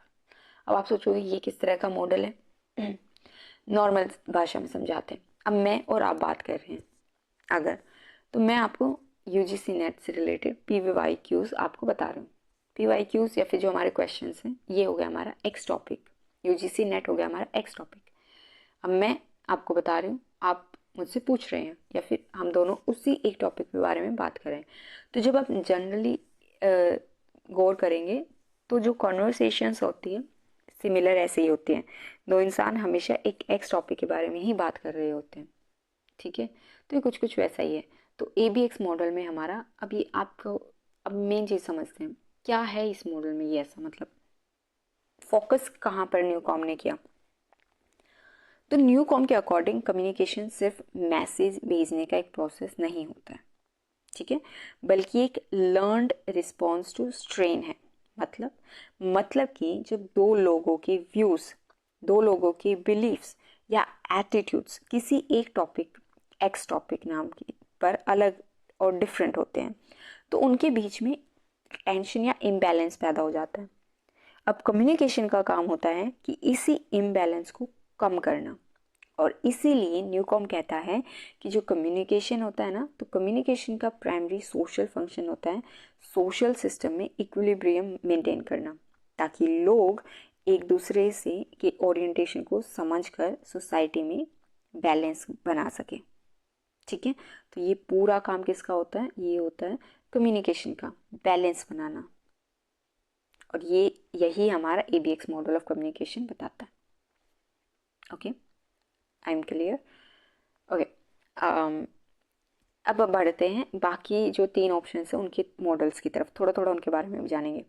अब आप सोचोगे ये किस तरह का मॉडल है? नॉर्मल भाषा में समझाते हैं। अब मैं और आप बात कर रहे हैं अगर, तो मैं आपको यूजीसी नेट से रिलेटेड पीवीवाई क्यूज आपको बता रहा हूँ। पीवाई क्यूज या फिर जो हमारे क्वेश्चंस हैं, ये हो गया हमारा एक्स टॉपिक, यूजीसी नेट हो गया हमारा एक्स टॉपिक। अब मैं आपको बता रही हूँ, आप मुझसे पूछ रहे हैं, या फिर हम दोनों उसी एक टॉपिक के बारे में बात कर रहे हैं। तो जब आप जनरली गौर करेंगे तो जो कॉन्वर्सेशंस होती है सिमिलर ऐसे ही होती हैं। दो इंसान हमेशा एक एक्स टॉपिक के बारे में ही बात कर रहे होते हैं। ठीक है, तो ये कुछ कुछ वैसा ही है। तो एबीएक्स मॉडल में हमारा, अब ये आपको अब मेन चीज़ समझते हैं क्या है इस मॉडल में। ये ऐसा मतलब फोकस कहाँ पर न्यूकॉम ने किया? तो न्यूकॉम के अकॉर्डिंग कम्युनिकेशन सिर्फ मैसेज भेजने का एक प्रोसेस नहीं होता है। ठीक है, बल्कि एक लर्नड रिस्पॉन्स टू स्ट्रेन है। मतलब कि जब दो लोगों के व्यूज़, दो लोगों के बिलीव्स या एटीट्यूड्स किसी एक टॉपिक, एक्स टॉपिक नाम की पर अलग और डिफरेंट होते हैं, तो उनके बीच में टेंशन या इम्बैलेंस पैदा हो जाता है। अब कम्युनिकेशन का काम होता है कि इसी इम्बैलेंस को कम करना, और इसीलिए न्यूकॉम कहता है कि जो कम्युनिकेशन होता है ना, तो कम्युनिकेशन का प्राइमरी सोशल फंक्शन होता है सोशल सिस्टम में इक्विलिब्रियम मेंटेन करना, ताकि लोग एक दूसरे से के ओरिएंटेशन को समझकर सोसाइटी में बैलेंस बना सके। ठीक है, तो ये पूरा काम किसका होता है? ये होता है कम्युनिकेशन का, बैलेंस बनाना, और ये यही हमारा एबीएक्स मॉडल ऑफ कम्युनिकेशन बताता है। Okay, I am clear? Okay, अब बढ़ते हैं बाकी जो तीन ऑप्शन है उनके मॉडल्स की तरफ, थोड़ा थोड़ा उनके बारे में भी जानेंगे।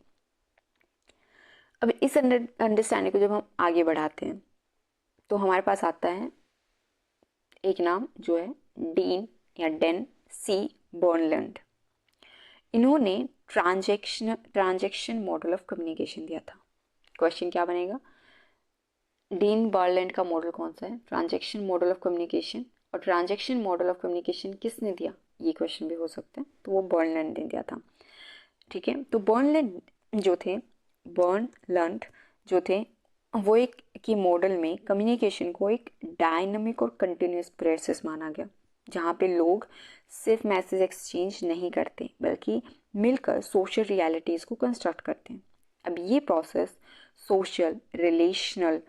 अब इस अंडरस्टैंडिंग को जब हम आगे बढ़ाते हैं तो हमारे पास आता है एक नाम जो है डीन या डेन सी बर्नलैंड। इन्होंने ट्रांजैक्शन मॉडल ऑफ कम्युनिकेशन दिया था। क्वेश्चन क्या बनेगा? डीन बर्नलैंड का मॉडल कौन सा है? Transaction model of communication. और ट्रांजैक्शन मॉडल ऑफ कम्युनिकेशन किसने दिया? ये क्वेश्चन भी हो सकता है, तो वो बर्नलैंड ने दिया था। ठीक है, तो बर्नलैंड जो थे वो एक कि मॉडल में कम्युनिकेशन को एक डायनामिक और कंटिन्यूस प्रोसेस माना गया, जहाँ पे लोग सिर्फ मैसेज एक्सचेंज नहीं करते बल्कि मिलकर सोशल रियलिटीज़ को कंस्ट्रक्ट करते हैं। अब ये प्रोसेस सोशल, रिलेशनल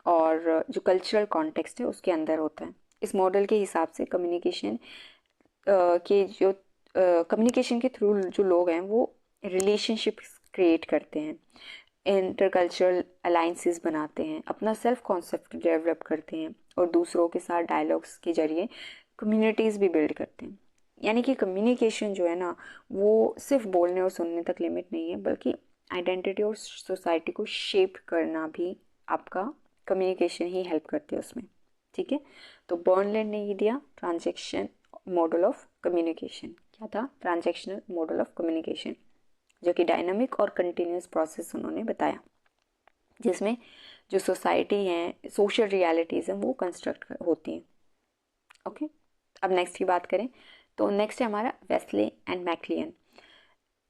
और जो कल्चरल कॉन्टेक्स्ट है उसके अंदर होता है। इस मॉडल के हिसाब से कम्युनिकेशन के थ्रू जो लोग हैं वो रिलेशनशिप क्रिएट करते हैं, इंटरकल्चरल अलाइंसेस बनाते हैं, अपना सेल्फ कॉन्सेप्ट डेवलप करते हैं और दूसरों के साथ डायलॉग्स के जरिए कम्युनिटीज़ भी बिल्ड करते हैं। यानी कि कम्युनिकेशन जो है ना वो सिर्फ बोलने और सुनने तक लिमिट नहीं है, बल्कि आइडेंटिटी और सोसाइटी को शेप करना भी आपका कम्युनिकेशन ही हेल्प करती है उसमें। ठीक है, तो बर्नलैंड ने ये दिया ट्रांजैक्शन मॉडल ऑफ कम्युनिकेशन। क्या था? ट्रांजैक्शनल मॉडल ऑफ कम्युनिकेशन, जो कि डायनामिक और कंटिन्यूस प्रोसेस उन्होंने बताया, जिसमें जो सोसाइटी हैं, सोशल रियलिटीज़ हैं, वो कंस्ट्रक्ट होती हैं। ओके, अब नेक्स्ट की बात करें तो नेक्स्ट है हमारा वेस्ले एंड मैक्लियन।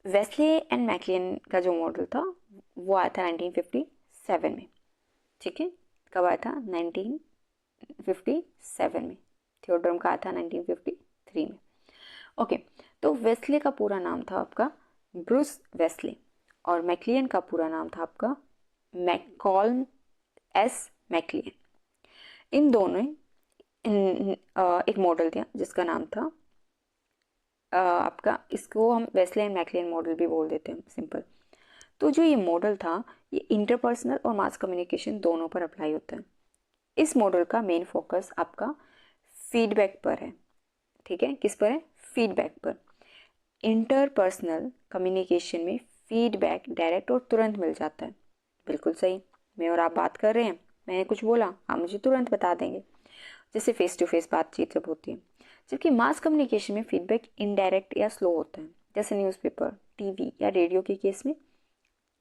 वेस्ले एंड मैक्लियन का जो मॉडल था वो आया था 1957 में। ठीक है, कब आया था? 1957 में। थियोडरम का आया था 1953 में। ओके, तो वेस्ले का पूरा नाम था आपका ब्रूस वेस्ले और मैक्लियन का पूरा नाम था आपका मैकॉल्म एस मैक्लियन। इन दोनों एक मॉडल दिया जिसका नाम था आपका, इसको हम वेस्ले एंड मैक्लियन मॉडल भी बोल देते हैं सिंपल। तो जो ये मॉडल था ये इंटरपर्सनल और मास कम्युनिकेशन दोनों पर अप्लाई होता है। इस मॉडल का मेन फोकस आपका फीडबैक पर है। ठीक है, किस पर है? फीडबैक पर। इंटरपर्सनल कम्युनिकेशन में फीडबैक डायरेक्ट और तुरंत मिल जाता है। बिल्कुल सही, मैं और आप बात कर रहे हैं, मैंने कुछ बोला, आप मुझे तुरंत बता देंगे, जैसे फेस टू फेस बातचीत जब होती है। जबकि मास कम्युनिकेशन में फीडबैक इनडायरेक्ट या स्लो होता है, जैसे न्यूज़पेपर, टीवी या रेडियो के केस में।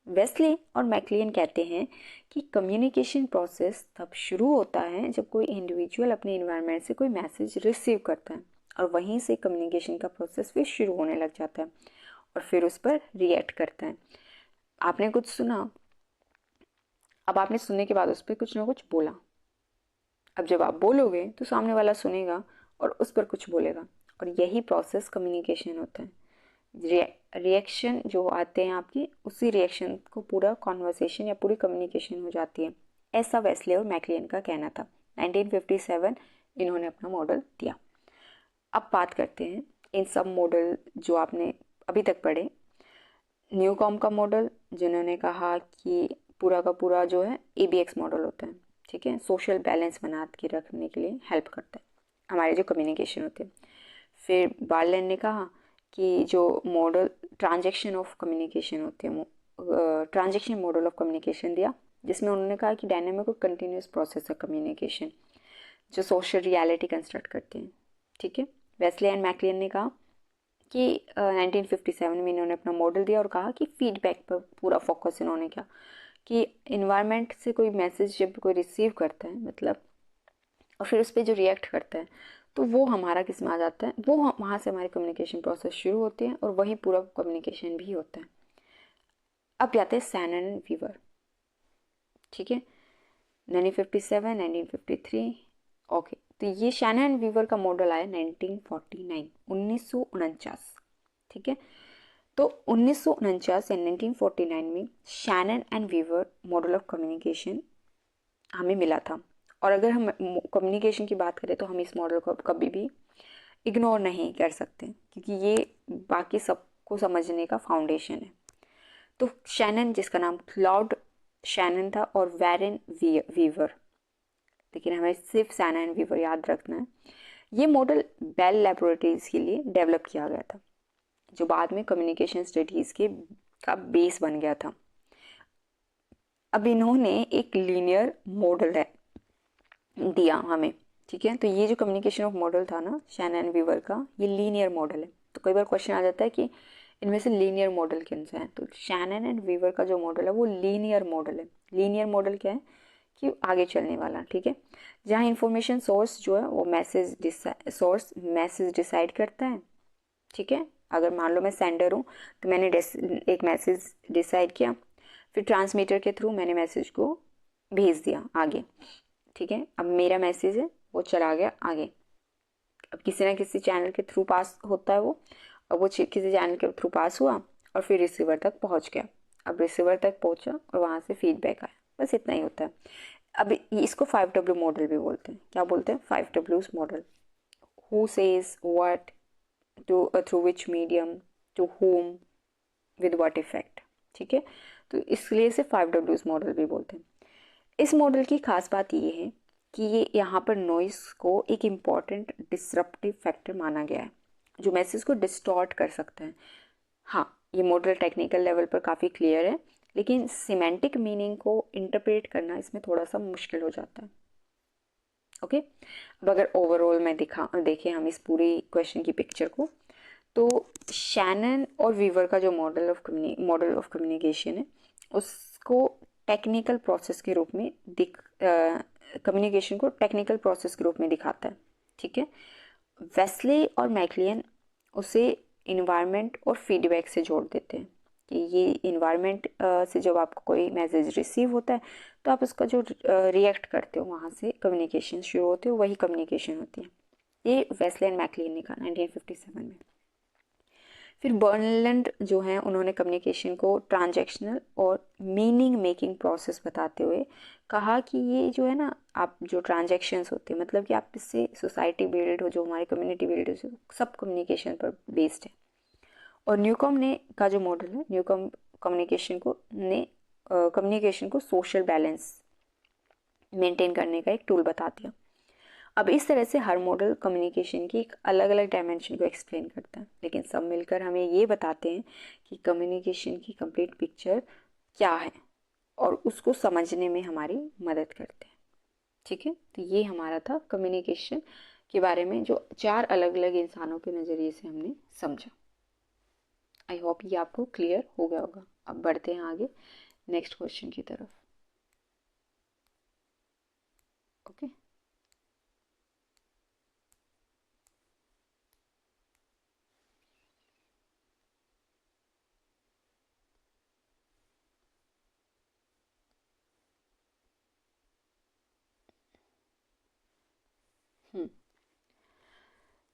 वेस्ले और मैक्लियन कहते हैं कि कम्युनिकेशन प्रोसेस तब शुरू होता है जब कोई इंडिविजुअल अपने इन्वायरमेंट से कोई मैसेज रिसीव करता है और वहीं से कम्युनिकेशन का प्रोसेस फिर शुरू होने लग जाता है और फिर उस पर रिएक्ट करता है। आपने कुछ सुना, अब आपने सुनने के बाद उस पर कुछ ना कुछ बोला। अब जब आप बोलोगे तो सामने वाला सुनेगा और उस पर कुछ बोलेगा और यही प्रोसेस कम्युनिकेशन होता है। रिएक्शन जो आते हैं आपकी, उसी रिएक्शन को पूरा कॉन्वर्सेशन या पूरी कम्युनिकेशन हो जाती है। ऐसा वेस्ले और मैक्लियन का कहना था। 1957 इन्होंने अपना मॉडल दिया। अब बात करते हैं इन सब मॉडल जो आपने अभी तक पढ़े। न्यूकॉम का मॉडल, जिन्होंने कहा कि पूरा का पूरा जो है ABX मॉडल होता है। ठीक है, सोशल बैलेंस बना के रखने के लिए हेल्प करता है हमारे जो कम्युनिकेशन होते हैं। फिर बार्लैंड ने कहा कि जो मॉडल ट्रांजैक्शन ऑफ कम्युनिकेशन होते हैं, ट्रांजैक्शन मॉडल ऑफ कम्युनिकेशन दिया, जिसमें उन्होंने कहा कि डायनेमिक और कंटिन्यूस प्रोसेस है कम्युनिकेशन, जो सोशल रियलिटी कंस्ट्रक्ट करते हैं। ठीक है, वेस्ले एंड मैक्लियन ने कहा कि 1957 में इन्होंने अपना मॉडल दिया और कहा कि फीडबैक पर पूरा फोकस इन्होंने किया कि इन्वायरमेंट से कोई मैसेज जब कोई रिसीव करता है मतलब, और फिर उस पर जो रिएक्ट करता है तो वो हमारा किस में आ जाता है, वो वहाँ से हमारी कम्युनिकेशन प्रोसेस शुरू होती है और वही पूरा कम्युनिकेशन भी होता है। अब आते हैं सैनन एंड वीवर। ठीक है, 1957, 1953। ओके, तो ये शैनन एंड वीवर का मॉडल आया 1949, 1949। ठीक है, तो 1949 या 1949 में Shannon and Weaver model of communication हमें मिला था। और अगर हम कम्युनिकेशन की बात करें तो हम इस मॉडल को कभी भी इग्नोर नहीं कर सकते, क्योंकि ये बाकी सबको समझने का फाउंडेशन है। तो शैनन, जिसका नाम क्लाउड शैनन था, और वैरेन वीवर, लेकिन हमें सिर्फ शैनन एंड वीवर याद रखना है। ये मॉडल बेल लैबोरेटरीज के लिए डेवलप किया गया था, जो बाद में कम्युनिकेशन स्टडीज़ के का बेस बन गया था। अब इन्होंने एक लीनियर मॉडल है दिया हमें। ठीक है, तो ये जो कम्युनिकेशन ऑफ मॉडल था ना शैनन वीवर का, ये लीनियर मॉडल है। तो कई बार क्वेश्चन आ जाता है कि इनमें से लीनियर मॉडल कौन सा है, तो शैनन एंड वीवर का जो मॉडल है वो लीनियर मॉडल है। लीनियर मॉडल क्या है कि आगे चलने वाला। ठीक है, जहाँ इंफॉर्मेशन सोर्स जो है वो मैसेज डिसाइड करता है। ठीक है, अगर मान लो मैं सेंडर हूँ तो मैंने एक मैसेज डिसाइड किया, फिर ट्रांसमीटर के थ्रू मैंने मैसेज को भेज दिया आगे, ठीक है। अब मेरा मैसेज है वो चला गया आगे, अब किसी ना किसी चैनल के थ्रू पास होता है वो, अब वो किसी चैनल के थ्रू पास हुआ और फिर रिसीवर तक पहुंच गया। अब रिसीवर तक पहुंचा और वहाँ से फीडबैक आया, बस इतना ही होता है। अब इसको 5W मॉडल भी बोलते हैं। क्या बोलते हैं? 5W model. Who says what, to through which medium, to whom, with what effect, ठीक है। तो इसलिए इसे 5W मॉडल भी बोलते हैं। इस मॉडल की खास बात ये है कि ये यहाँ पर नॉइस को एक इम्पॉर्टेंट डिसरप्टिव फैक्टर माना गया है जो मैसेज को डिस्टॉर्ट कर सकता है। हाँ, ये मॉडल टेक्निकल लेवल पर काफ़ी क्लियर है, लेकिन सिमेंटिक मीनिंग को इंटरप्रेट करना इसमें थोड़ा सा मुश्किल हो जाता है। ओके, अब अगर ओवरऑल में देखें हम इस पूरी क्वेश्चन की पिक्चर को, तो शैनन और वीवर का जो मॉडल ऑफ कम्युनिकेशन है उसको टेक्निकल प्रोसेस के रूप में कम्युनिकेशन को टेक्निकल प्रोसेस के रूप में दिखाता है, ठीक है। वेस्ले और मैक्लियन उसे इन्वायरमेंट और फीडबैक से जोड़ देते हैं कि ये इन्वायरमेंट से जब आपको कोई मैसेज रिसीव होता है तो आप उसका जो रिएक्ट करते हो वहाँ से कम्युनिकेशन शुरू होते हो, वही कम्युनिकेशन होती है। ये वेस्ले एंड मैक्लियन ने कहा 1957 में। फिर बर्नलैंड जो हैं उन्होंने कम्युनिकेशन को ट्रांजैक्शनल और मीनिंग मेकिंग प्रोसेस बताते हुए कहा कि ये जो है ना, आप जो ट्रांजैक्शंस होते हैं मतलब कि आप इससे सोसाइटी बिल्ड हो, जो हमारी कम्युनिटी बिल्ड हो, सब कम्युनिकेशन पर बेस्ड है। और न्यूकॉम ने का जो मॉडल है, न्यूकॉम कम्युनिकेशन को सोशल बैलेंस मेंटेन करने का एक टूल बता दिया। अब इस तरह से हर मॉडल कम्युनिकेशन की एक अलग अलग डायमेंशन को एक्सप्लेन करता है, लेकिन सब मिलकर हमें ये बताते हैं कि कम्युनिकेशन की कंप्लीट पिक्चर क्या है और उसको समझने में हमारी मदद करते हैं, ठीक है। तो ये हमारा था कम्युनिकेशन के बारे में जो 4 अलग अलग इंसानों के नज़रिए से हमने समझा। आई होप ये आपको क्लियर हो गया होगा। अब बढ़ते हैं आगे नेक्स्ट क्वेश्चन की तरफ। ओके,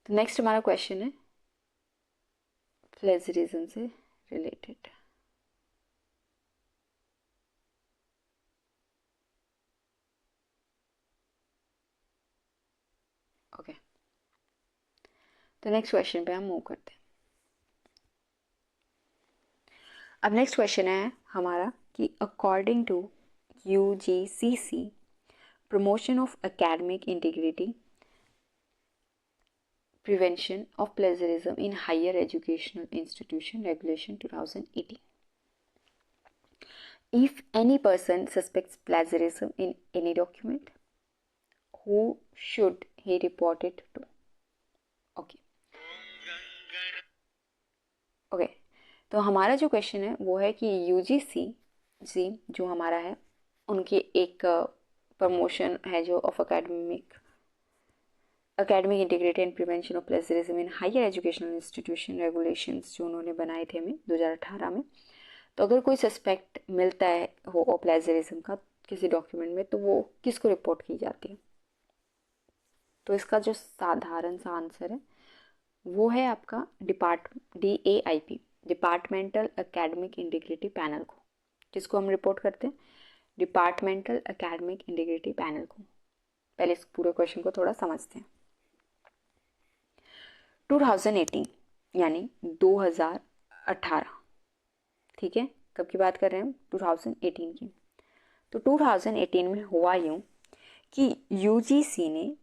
तो नेक्स्ट हमारा क्वेश्चन है प्लेजरिज्म से रिलेटेड। ओके, तो नेक्स्ट क्वेश्चन पे हम मूव करते हैं। अब नेक्स्ट क्वेश्चन है हमारा कि according to UGCC promotion of academic integrity prevention of plagiarism in higher educational institution regulation 2018, if any person suspects plagiarism in any document, who should he report it to? Okay okay, तो हमारा जो क्वेश्चन है वो है कि UGC जो हमारा है उनकी एक प्रमोशन है जो of academic integrity and prevention of plagiarism in higher educational institution regulations जो उन्होंने बनाए थे हमें 2018 में। तो अगर कोई सस्पेक्ट मिलता है हो प्लेजरिज्म का किसी डॉक्यूमेंट में तो वो किसको रिपोर्ट की जाती है? तो इसका जो साधारण सा आंसर है वो है आपका DAIP, departmental academic integrity panel को। किसको हम रिपोर्ट करते हैं? डिपार्टमेंटल एकेडमिक इंटीग्रिटी पैनल को। पहले इस पूरे क्वेश्चन को थोड़ा समझते हैं। 2018 यानी 2018, ठीक है। कब की बात कर रहे हैं हम? 2018 की। तो 2018 में हुआ यूं कि UGC ने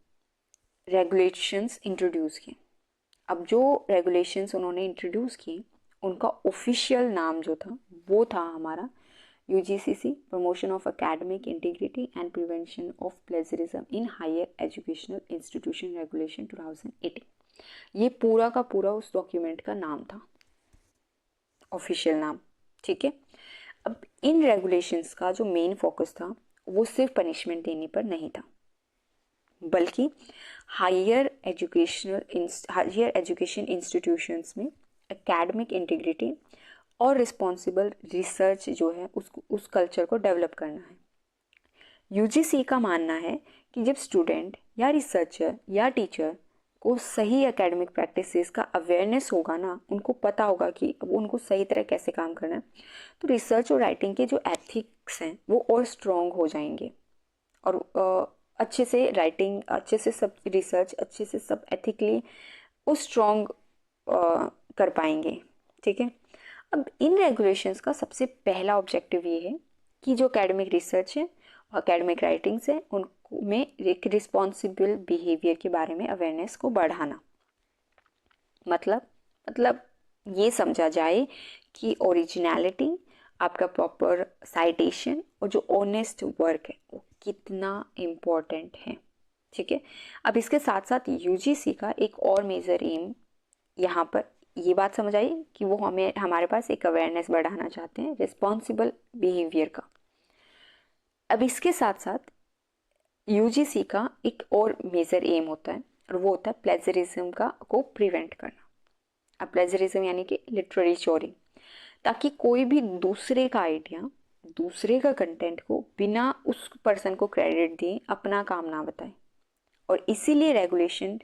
रेगुलेशंस इंट्रोड्यूस किए। अब जो रेगुलेशंस उन्होंने इंट्रोड्यूस किए उनका ऑफिशियल नाम जो था वो था हमारा UGCC promotion of academic integrity and prevention of plagiarism in higher educational institution regulation 2018। ये पूरा का पूरा उस डॉक्यूमेंट का नाम था, ऑफिशियल नाम, ठीक है। अब इन रेगुलेशंस का जो मेन फोकस था वो सिर्फ पनिशमेंट देने पर नहीं था, बल्कि हायर एजुकेशन इंस्टीट्यूशंस में एकेडमिक इंटीग्रिटी और रिस्पॉन्सिबल रिसर्च जो है उस कल्चर को डेवलप करना है। यूजीसी का मानना है कि जब स्टूडेंट या रिसर्चर या टीचर को सही एकेडमिक प्रैक्टिसेस का अवेयरनेस होगा ना, उनको पता होगा कि अब उनको सही तरह कैसे काम करना है, तो रिसर्च और राइटिंग के जो एथिक्स हैं वो और स्ट्रॉन्ग हो जाएंगे और अच्छे से राइटिंग, अच्छे से सब रिसर्च, अच्छे से सब एथिकली वो स्ट्रॉन्ग कर पाएंगे। ठीक है। अब इन रेगुलेशंस का सबसे पहला ऑब्जेक्टिव ये है कि जो एकेडमिक रिसर्च है और एकेडमिक राइटिंग्स हैं उनको में एक रिस्पॉन्सिबल बिहेवियर के बारे में अवेयरनेस को बढ़ाना। मतलब ये समझा जाए कि ओरिजिनलिटी, आपका प्रॉपर साइटेशन और जो ऑनेस्ट वर्क है वो कितना इम्पोर्टेंट है। ठीक है। अब इसके साथ साथ यूजीसी का एक और मेजर एम यहाँ पर ये बात समझ आई कि वो हमारे पास एक अवेयरनेस बढ़ाना चाहते हैं रिस्पॉन्सिबल बिहेवियर का। अब इसके साथ साथ यूजीसी का एक और मेजर एम होता है और वो होता है प्लेजरिज्म को प्रिवेंट करना। अब प्लेजरिज्म यानी कि लिटरेरी चोरी, ताकि कोई भी दूसरे का आइडिया, दूसरे का कंटेंट को बिना उस पर्सन को क्रेडिट दिए अपना काम ना बताए। और इसीलिए रेगुलेशन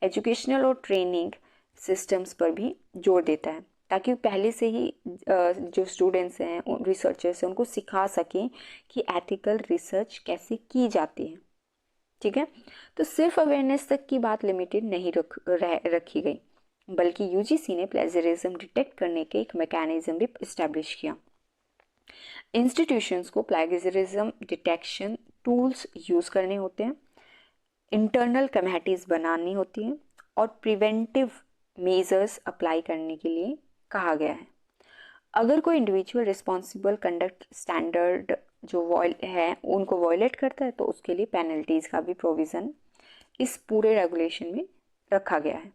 एजुकेशनल और ट्रेनिंग सिस्टम्स पर भी जोर देता है, ताकि पहले से ही जो स्टूडेंट्स हैं, रिसर्चर्स हैं, उनको सिखा सकें कि एथिकल रिसर्च कैसे की जाती है। ठीक है। तो सिर्फ अवेयरनेस तक की बात लिमिटेड नहीं रखी गई, बल्कि यूजीसी ने प्लेजरिज्म डिटेक्ट करने के एक मैकेनिज्म भी इस्टेब्लिश किया। इंस्टीट्यूशंस को प्लेजरिज्म डिटेक्शन टूल्स यूज़ करने होते हैं, इंटरनल कमेटीज बनानी होती हैं और प्रिवेंटिव मेजर्स अप्लाई करने के लिए कहा गया है। अगर कोई इंडिविजुअल रिस्पॉन्सिबल कंडक्ट स्टैंडर्ड जो है उनको वॉयलेट करता है तो उसके लिए पेनल्टीज़ का भी प्रोविज़न इस पूरे रेगुलेशन में रखा गया है,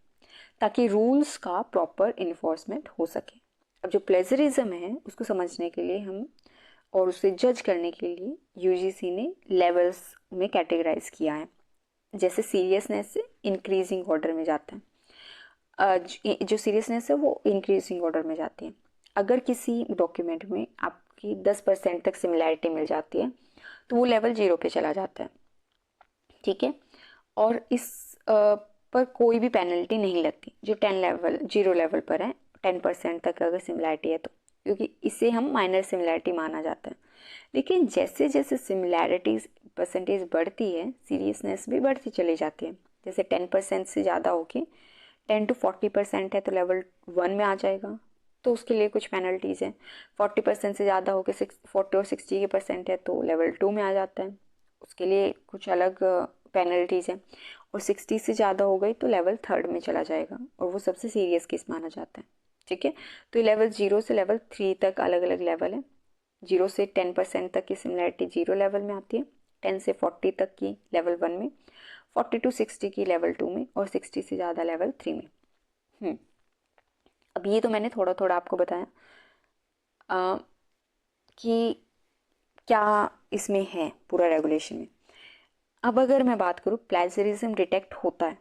ताकि रूल्स का प्रॉपर इन्फोर्समेंट हो सके। अब जो प्लेजरिज्म है उसको समझने के लिए हम और उसे जज करने के लिए यूजीसी ने लेवल्स में कैटेगराइज किया है। जैसे सीरियसनेस से इंक्रीजिंग ऑर्डर में जाता है, जो सीरियसनेस है वो इंक्रीजिंग ऑर्डर में जाती है। अगर किसी डॉक्यूमेंट में आपकी 10% तक सिमिलैरिटी मिल जाती है तो वो लेवल 0 पे चला जाता है। ठीक है। और इस पर कोई भी पेनल्टी नहीं लगती। जो 0 लेवल पर है, 10% तक अगर सिमिलैरिटी है तो, क्योंकि इसे हम माइनर सिमिलैरिटी माना जाता है। लेकिन जैसे जैसे सिमिलैरिटीज परसेंटेज बढ़ती है, सीरियसनेस भी बढ़ती चली जाती है। जैसे 10% से ज़्यादा होके 10 to 40% है तो लेवल 1 में आ जाएगा, तो उसके लिए कुछ पेनल्टीज़ हैं। 40% से ज़्यादा होके 40 और 60% है तो लेवल 2 में आ जाता है, उसके लिए कुछ अलग पेनल्टीज़ हैं। और 60 से ज़्यादा हो गई तो लेवल 3 में चला जाएगा और वो सबसे सीरियस केस माना जाता है। ठीक है। तो ये लेवल 0 से लेवल 3 तक अलग अलग लेवल है। 0 से 10% तक की सिमिलैरिटी 0 लेवल में आती है, 10 से 40 तक की लेवल 1 में, 40 to 60 की लेवल 2 में और 60 से ज़्यादा लेवल 3 में। अब ये तो मैंने थोड़ा थोड़ा आपको बताया कि क्या इसमें है पूरा रेगुलेशन में। अब अगर मैं बात करूँ प्लेजरिज्म डिटेक्ट होता है,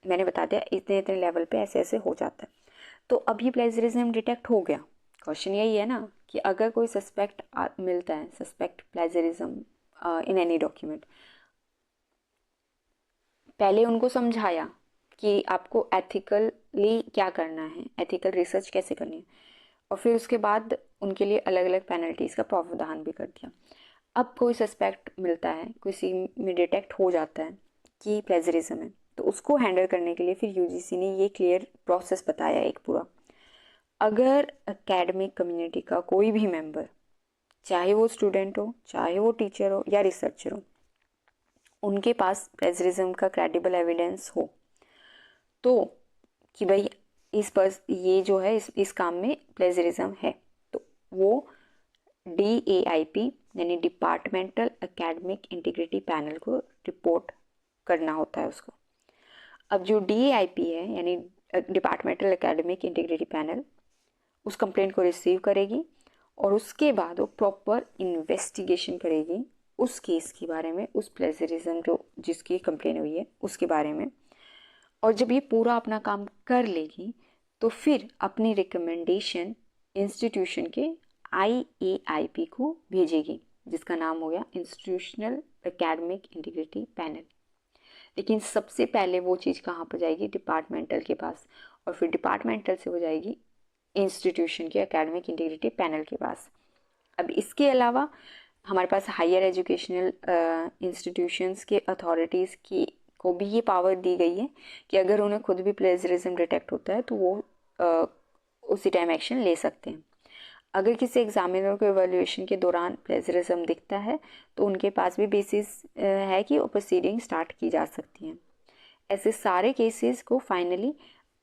मैंने बता दिया इतने इतने लेवल पे ऐसे ऐसे हो जाता है। तो अब ये प्लेजरिज्म डिटेक्ट हो गया, क्वेश्चन यही है ना कि अगर कोई सस्पेक्ट मिलता है, suspect plagiarism in any document, पहले उनको समझाया कि आपको एथिकली क्या करना है, एथिकल रिसर्च कैसे करनी है, और फिर उसके बाद उनके लिए अलग अलग पेनल्टीज़ का प्रावधान भी कर दिया। अब कोई सस्पेक्ट मिलता है, किसी में डिटेक्ट हो जाता है कि प्लेजरिज्म है, तो उसको हैंडल करने के लिए फिर यूजीसी ने ये क्लियर प्रोसेस बताया एक पूरा। अगर एकेडमिक कम्युनिटी का कोई भी मेंबर, चाहे वो स्टूडेंट हो, चाहे वो टीचर हो या रिसर्चर हो, उनके पास प्लेजरिज्म का क्रेडिबल एविडेंस हो, तो कि भाई ये जो है इस काम में प्लेजरिज्म है, तो वो DAIP यानी डिपार्टमेंटल एकेडमिक इंटीग्रिटी पैनल को रिपोर्ट करना होता है उसको। अब जो DAIP है यानी डिपार्टमेंटल एकेडमिक इंटीग्रिटी पैनल उस कंप्लेंट को रिसीव करेगी और उसके बाद वो प्रॉपर इन्वेस्टिगेशन करेगी उस केस के बारे में, उस प्लेजरिज्म जो जिसकी कंप्लेन हुई है उसके बारे में। और जब ये पूरा अपना काम कर लेगी तो फिर अपनी रिकमेंडेशन इंस्टीट्यूशन के IAIP को भेजेगी, जिसका नाम हो गया इंस्टीट्यूशनल एकेडमिक इंटीग्रिटी पैनल। लेकिन सबसे पहले वो चीज़ कहाँ पर जाएगी? डिपार्टमेंटल के पास, और फिर डिपार्टमेंटल से हो जाएगी इंस्टीट्यूशन के एकेडमिक इंटीग्रिटी पैनल के पास। अब इसके अलावा हमारे पास हायर एजुकेशनल इंस्टीट्यूशंस के अथॉरिटीज़ की को भी ये पावर दी गई है कि अगर उन्हें खुद भी प्लेजरिज्म डिटेक्ट होता है तो वो उसी टाइम एक्शन ले सकते हैं। अगर किसी एग्जामिनर को एवेल्यूएशन के दौरान प्लेजरिज्म दिखता है तो उनके पास भी बेसिस है कि वो प्रोसीडिंग स्टार्ट की जा सकती हैं। ऐसे सारे केसेस को फाइनली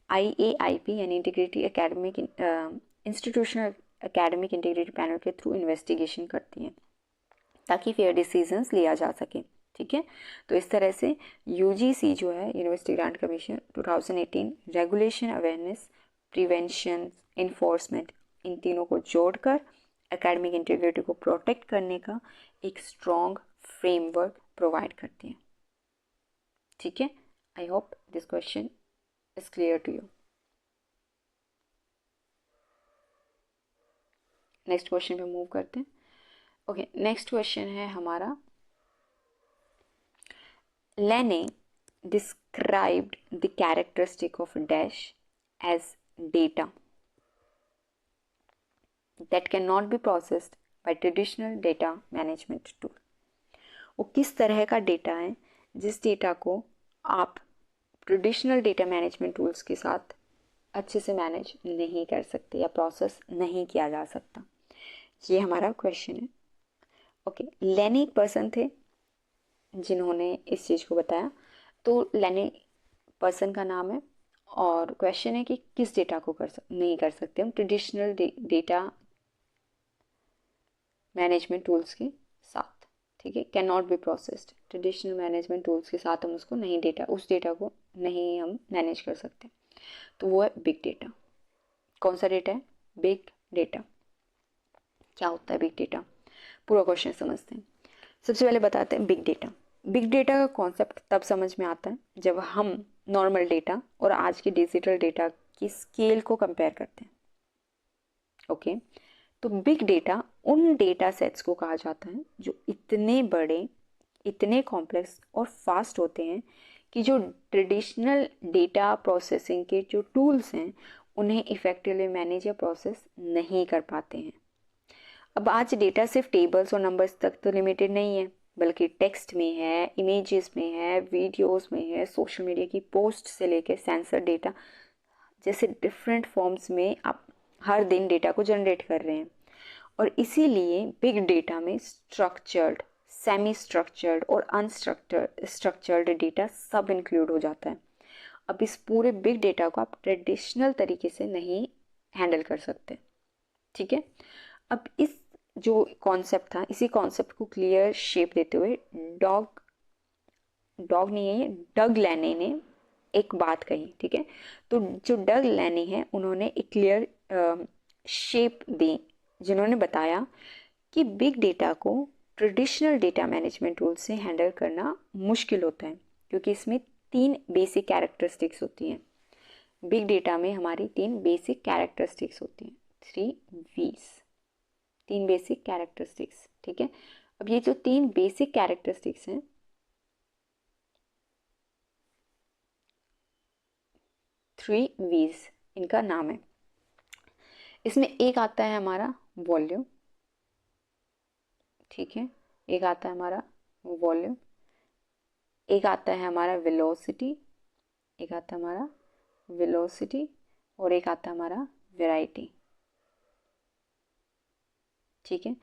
IAIP यानी integrity academic institutional academic integrity panel के थ्रू इन्वेस्टिगेशन करती हैं ताकि फेयर डिसीजंस लिया जा सके। ठीक है, तो इस तरह से UGC जो है university grant commission 2018 regulation, awareness, prevention, enforcement, इन तीनों को जोड़कर एकेडमिक इंटीग्रिटी को प्रोटेक्ट करने का एक स्ट्रॉन्ग फ्रेमवर्क प्रोवाइड करती है। ठीक है, I hope this question is clear to you. Next question पे मूव करते हैं। ओके, नेक्स्ट क्वेश्चन है हमारा, Lenne described the characteristic of dash as data that cannot be processed by traditional data management tool। वो किस तरह का डेटा है जिस डेटा को आप ट्रेडिशनल डेटा मैनेजमेंट टूल्स के साथ अच्छे से मैनेज नहीं कर सकते या प्रोसेस नहीं किया जा सकता, ये हमारा क्वेश्चन है। ओके, लेने एक पर्सन थे जिन्होंने इस चीज़ को बताया। तो लेने पर्सन का नाम है और क्वेश्चन है कि किस डेटा को नहीं कर सकते हम ट्रेडिशनल डेटा मैनेजमेंट टूल्स के साथ। ठीक है, can not be processed, traditional management tools के साथ हम उसको नहीं उस डेटा को नहीं हम मैनेज कर सकते। तो वो है बिग डेटा। कौन सा डेटा है? Big data. क्या होता है बिग डेटा? पूरा क्वेश्चन समझते हैं। सबसे पहले बताते हैं बिग डेटा। बिग डेटा का कॉन्सेप्ट तब समझ में आता है जब हम नॉर्मल डेटा और आज के डिजिटल डेटा की स्केल को कंपेयर करते हैं। ओके, तो बिग डेटा उन डेटा सेट्स को कहा जाता है जो इतने बड़े, इतने कॉम्प्लेक्स और फास्ट होते हैं कि जो ट्रेडिशनल डेटा प्रोसेसिंग के जो टूल्स हैं उन्हें इफेक्टिवली मैनेज या प्रोसेस नहीं कर पाते हैं। अब आज डेटा सिर्फ टेबल्स और नंबर्स तक तो लिमिटेड नहीं है, बल्कि टेक्स्ट में है, इमेजेस में है, वीडियोस में है, सोशल मीडिया की पोस्ट से लेकर सेंसर डेटा जैसे डिफरेंट फॉर्म्स में आप हर दिन डेटा को जनरेट कर रहे हैं। और इसीलिए बिग डेटा में स्ट्रक्चर्ड, सेमी स्ट्रक्चर्ड और अनस्ट्रक्चर्ड डेटा सब इंक्लूड हो जाता है। अब इस पूरे बिग डेटा को आप ट्रेडिशनल तरीके से नहीं हैंडल कर सकते। ठीक है, अब इस जो कॉन्सेप्ट था, इसी कॉन्सेप्ट को क्लियर शेप देते हुए डग लेने ने एक बात कही। ठीक है, तो जो डग लेने हैं उन्होंने एक क्लियर शेप दी, जिन्होंने बताया कि बिग डेटा को ट्रेडिशनल डेटा मैनेजमेंट टूल से हैंडल करना मुश्किल होता है क्योंकि इसमें 3 बेसिक कैरेक्टरिस्टिक्स होती हैं। बिग डेटा में हमारी 3 बेसिक कैरेक्टरिस्टिक्स होती हैं, 3 V's, 3 बेसिक कैरेक्टरिस्टिक्स। ठीक है, अब ये जो 3 बेसिक कैरेक्टरिस्टिक्स हैं, 3 V's इनका नाम है। इसमें एक आता है हमारा वॉल्यूम। ठीक है, एक आता है हमारा वॉल्यूम, एक आता है हमारा वेलोसिटी, एक आता है हमारा वेलोसिटी और एक आता है हमारा वैरायटी। ठीक है,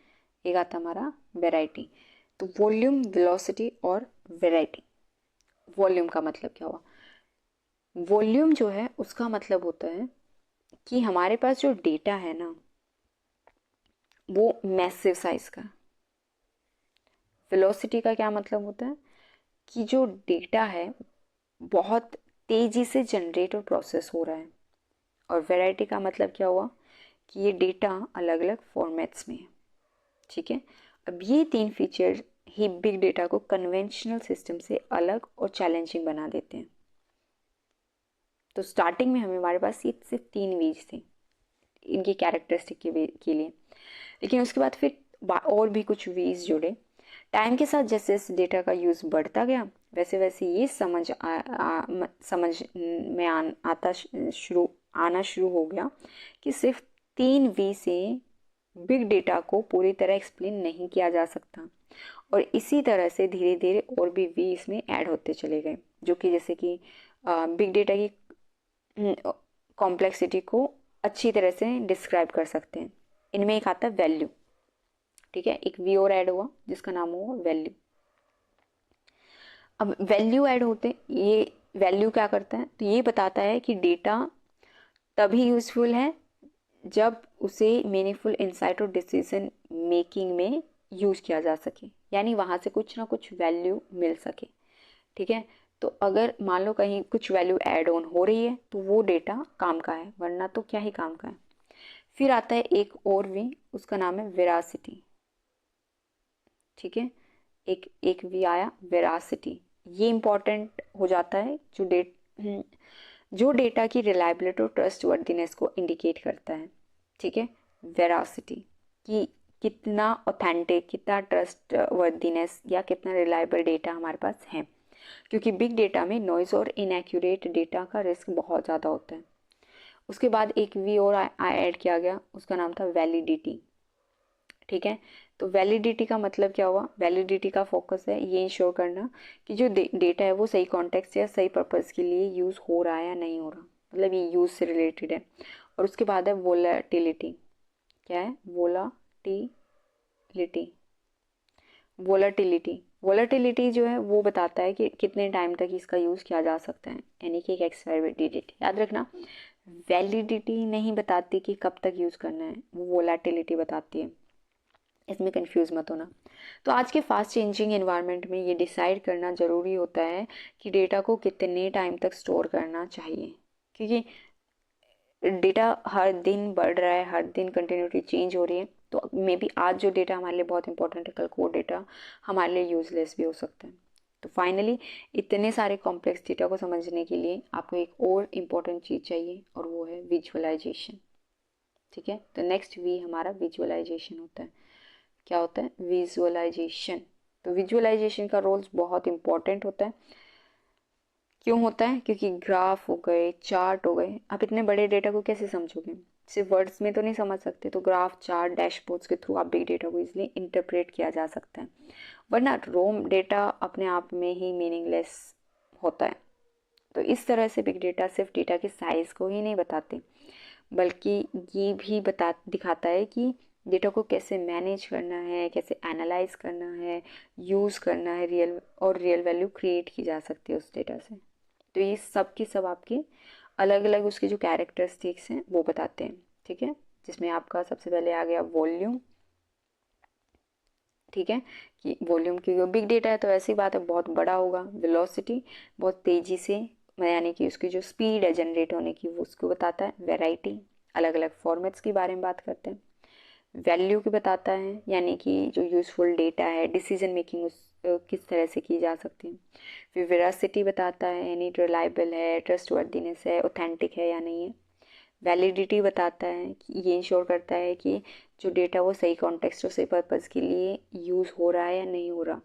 एक आता है हमारा वैरायटी। तो वॉल्यूम, वेलोसिटी और वैरायटी। वॉल्यूम का मतलब क्या हुआ? वॉल्यूम जो है उसका मतलब होता है कि हमारे पास जो डेटा है ना वो मैसिव साइज का। वेलोसिटी का क्या मतलब होता है कि जो डेटा है बहुत तेजी से जनरेट और प्रोसेस हो रहा है। और वैरायटी का मतलब क्या हुआ कि ये डेटा अलग अलग फॉर्मेट्स में है। ठीक है, अब ये 3 फीचर ही बिग डेटा को कन्वेंशनल सिस्टम से अलग और चैलेंजिंग बना देते हैं। तो स्टार्टिंग में हमारे पास ये सिर्फ 3 वीज थे इनकी कैरेक्टरिस्टिक के लिए, लेकिन उसके बाद फिर और भी कुछ वीज जुड़े टाइम के साथ जैसे इस डेटा का यूज़ बढ़ता गया वैसे वैसे ये समझ में आना शुरू हो गया कि सिर्फ 3 V से बिग डेटा को पूरी तरह एक्सप्लेन नहीं किया जा सकता, और इसी तरह से धीरे धीरे और भी वी इसमें ऐड होते चले गए, जो कि जैसे कि बिग डेटा की कॉम्प्लेक्सिटी को अच्छी तरह से डिस्क्राइब कर सकते हैं। इनमें एक आता है वैल्यू, ठीक है, एक वी और ऐड हुआ जिसका नाम हुआ वैल्यू। अब वैल्यू ऐड होते, ये वैल्यू क्या करता है, तो ये बताता है कि डेटा तभी यूजफुल है जब उसे मीनिंगफुल इंसाइट और डिसीजन मेकिंग में यूज किया जा सके, यानी वहाँ से कुछ ना कुछ वैल्यू मिल सके, ठीक है। तो अगर मान लो कहीं कुछ वैल्यू ऐड ऑन हो रही है तो वो डेटा काम का है, वरना तो क्या ही काम का है। फिर आता है एक और वी, उसका नाम है वेरासिटी, ठीक है। एक एक वी आया वेरासिटी, ये इंपॉर्टेंट हो जाता है जो डेटा की रिलायबिलिटी और ट्रस्टवर्दीनेस को इंडिकेट करता है, ठीक है। वेरासिटी कि कितना ऑथेंटिक, कितना ट्रस्टवर्दीनेस या कितना रिलायबल डेटा हमारे पास है, क्योंकि बिग डेटा में नॉइज और इनएक्यूरेट डेटा का रिस्क बहुत ज़्यादा होता है। उसके बाद एक वी और ऐड किया गया, उसका नाम था वैलिडिटी, ठीक है। तो वैलिडिटी का मतलब क्या हुआ, वैलिडिटी का फोकस है ये इंश्योर करना कि जो डेटा है वो सही कॉन्टेक्स्ट या सही पर्पज़ के लिए यूज़ हो रहा है या नहीं हो रहा, मतलब ये यूज़ से रिलेटेड है। और उसके बाद है वोलाटिलिटी, क्या है वोलाटिलिटी, वोलाटिलिटी जो है वो बताता है कि कितने टाइम तक इसका यूज़ किया जा सकता है, यानी कि एक एक्सपायरी डेट। याद रखना, वैलिडिटी नहीं बताती कि कब तक यूज़ करना है, वो वोलाटिलिटी बताती है, इसमें कंफ्यूज मत होना। तो आज के फास्ट चेंजिंग एनवायरनमेंट में ये डिसाइड करना ज़रूरी होता है कि डेटा को कितने टाइम तक स्टोर करना चाहिए, क्योंकि डेटा हर दिन बढ़ रहा है, हर दिन कंटिन्यूटी चेंज हो रही है। तो मे बी आज जो डेटा हमारे लिए बहुत इंपॉर्टेंट है, कल को वो डेटा हमारे लिए यूजलेस भी हो सकता है। तो फाइनली इतने सारे कॉम्प्लेक्स डेटा को समझने के लिए आपको एक और इम्पॉर्टेंट चीज़ चाहिए, और वो है विजुअलाइजेशन, ठीक है। तो नेक्स्ट वी हमारा विजुअलाइजेशन होता है। क्या होता है विजुअलाइजेशन, तो विजुअलाइजेशन का रोल्स बहुत इंपॉर्टेंट होता है। क्यों होता है, क्योंकि ग्राफ हो गए, चार्ट हो गए, आप इतने बड़े डेटा को कैसे समझोगे, सिर्फ वर्ड्स में तो नहीं समझ सकते, तो ग्राफ, चार्ट, डैशबोर्ड्स के थ्रू आप बिग डेटा को इजीली इंटरप्रेट किया जा सकता है, वरना रोम डेटा अपने आप में ही मीनिंगलेस होता है। तो इस तरह से बिग डेटा सिर्फ डेटा के साइज को ही नहीं बताते, बल्कि ये भी दिखाता है कि डेटा को कैसे मैनेज करना है, कैसे एनालाइज करना है, यूज़ करना है, रियल वैल्यू क्रिएट की जा सकती है उस डेटा से। तो ये सब की सब आपके अलग अलग उसके जो कैरेक्टरिस्टिक्स हैं वो बताते हैं, ठीक है। जिसमें आपका सबसे पहले आ गया वॉल्यूम, ठीक है, कि वॉल्यूम की बिग डेटा है तो ऐसी बात है बहुत बड़ा होगा। वेलोसिटी, बहुत तेज़ी से, यानी कि उसकी जो स्पीड है जनरेट होने की वो उसको बताता है। वैरायटी, अलग अलग फॉर्मेट्स के बारे में बात करते हैं। वैल्यू की बताता है, यानी कि जो यूज़फुल डेटा है, डिसीजन मेकिंग उस किस तरह से की जा सकती है। फिर वेरासिटी बताता है, यानी रिलायबल है, ट्रस्टवर्दीनेस है, ऑथेंटिक है या नहीं है। वैलिडिटी बताता है कि ये इंश्योर करता है कि जो डेटा वो सही कॉन्टेक्स्ट और सही पर्पज़ के लिए यूज़ हो रहा है या नहीं हो रहा।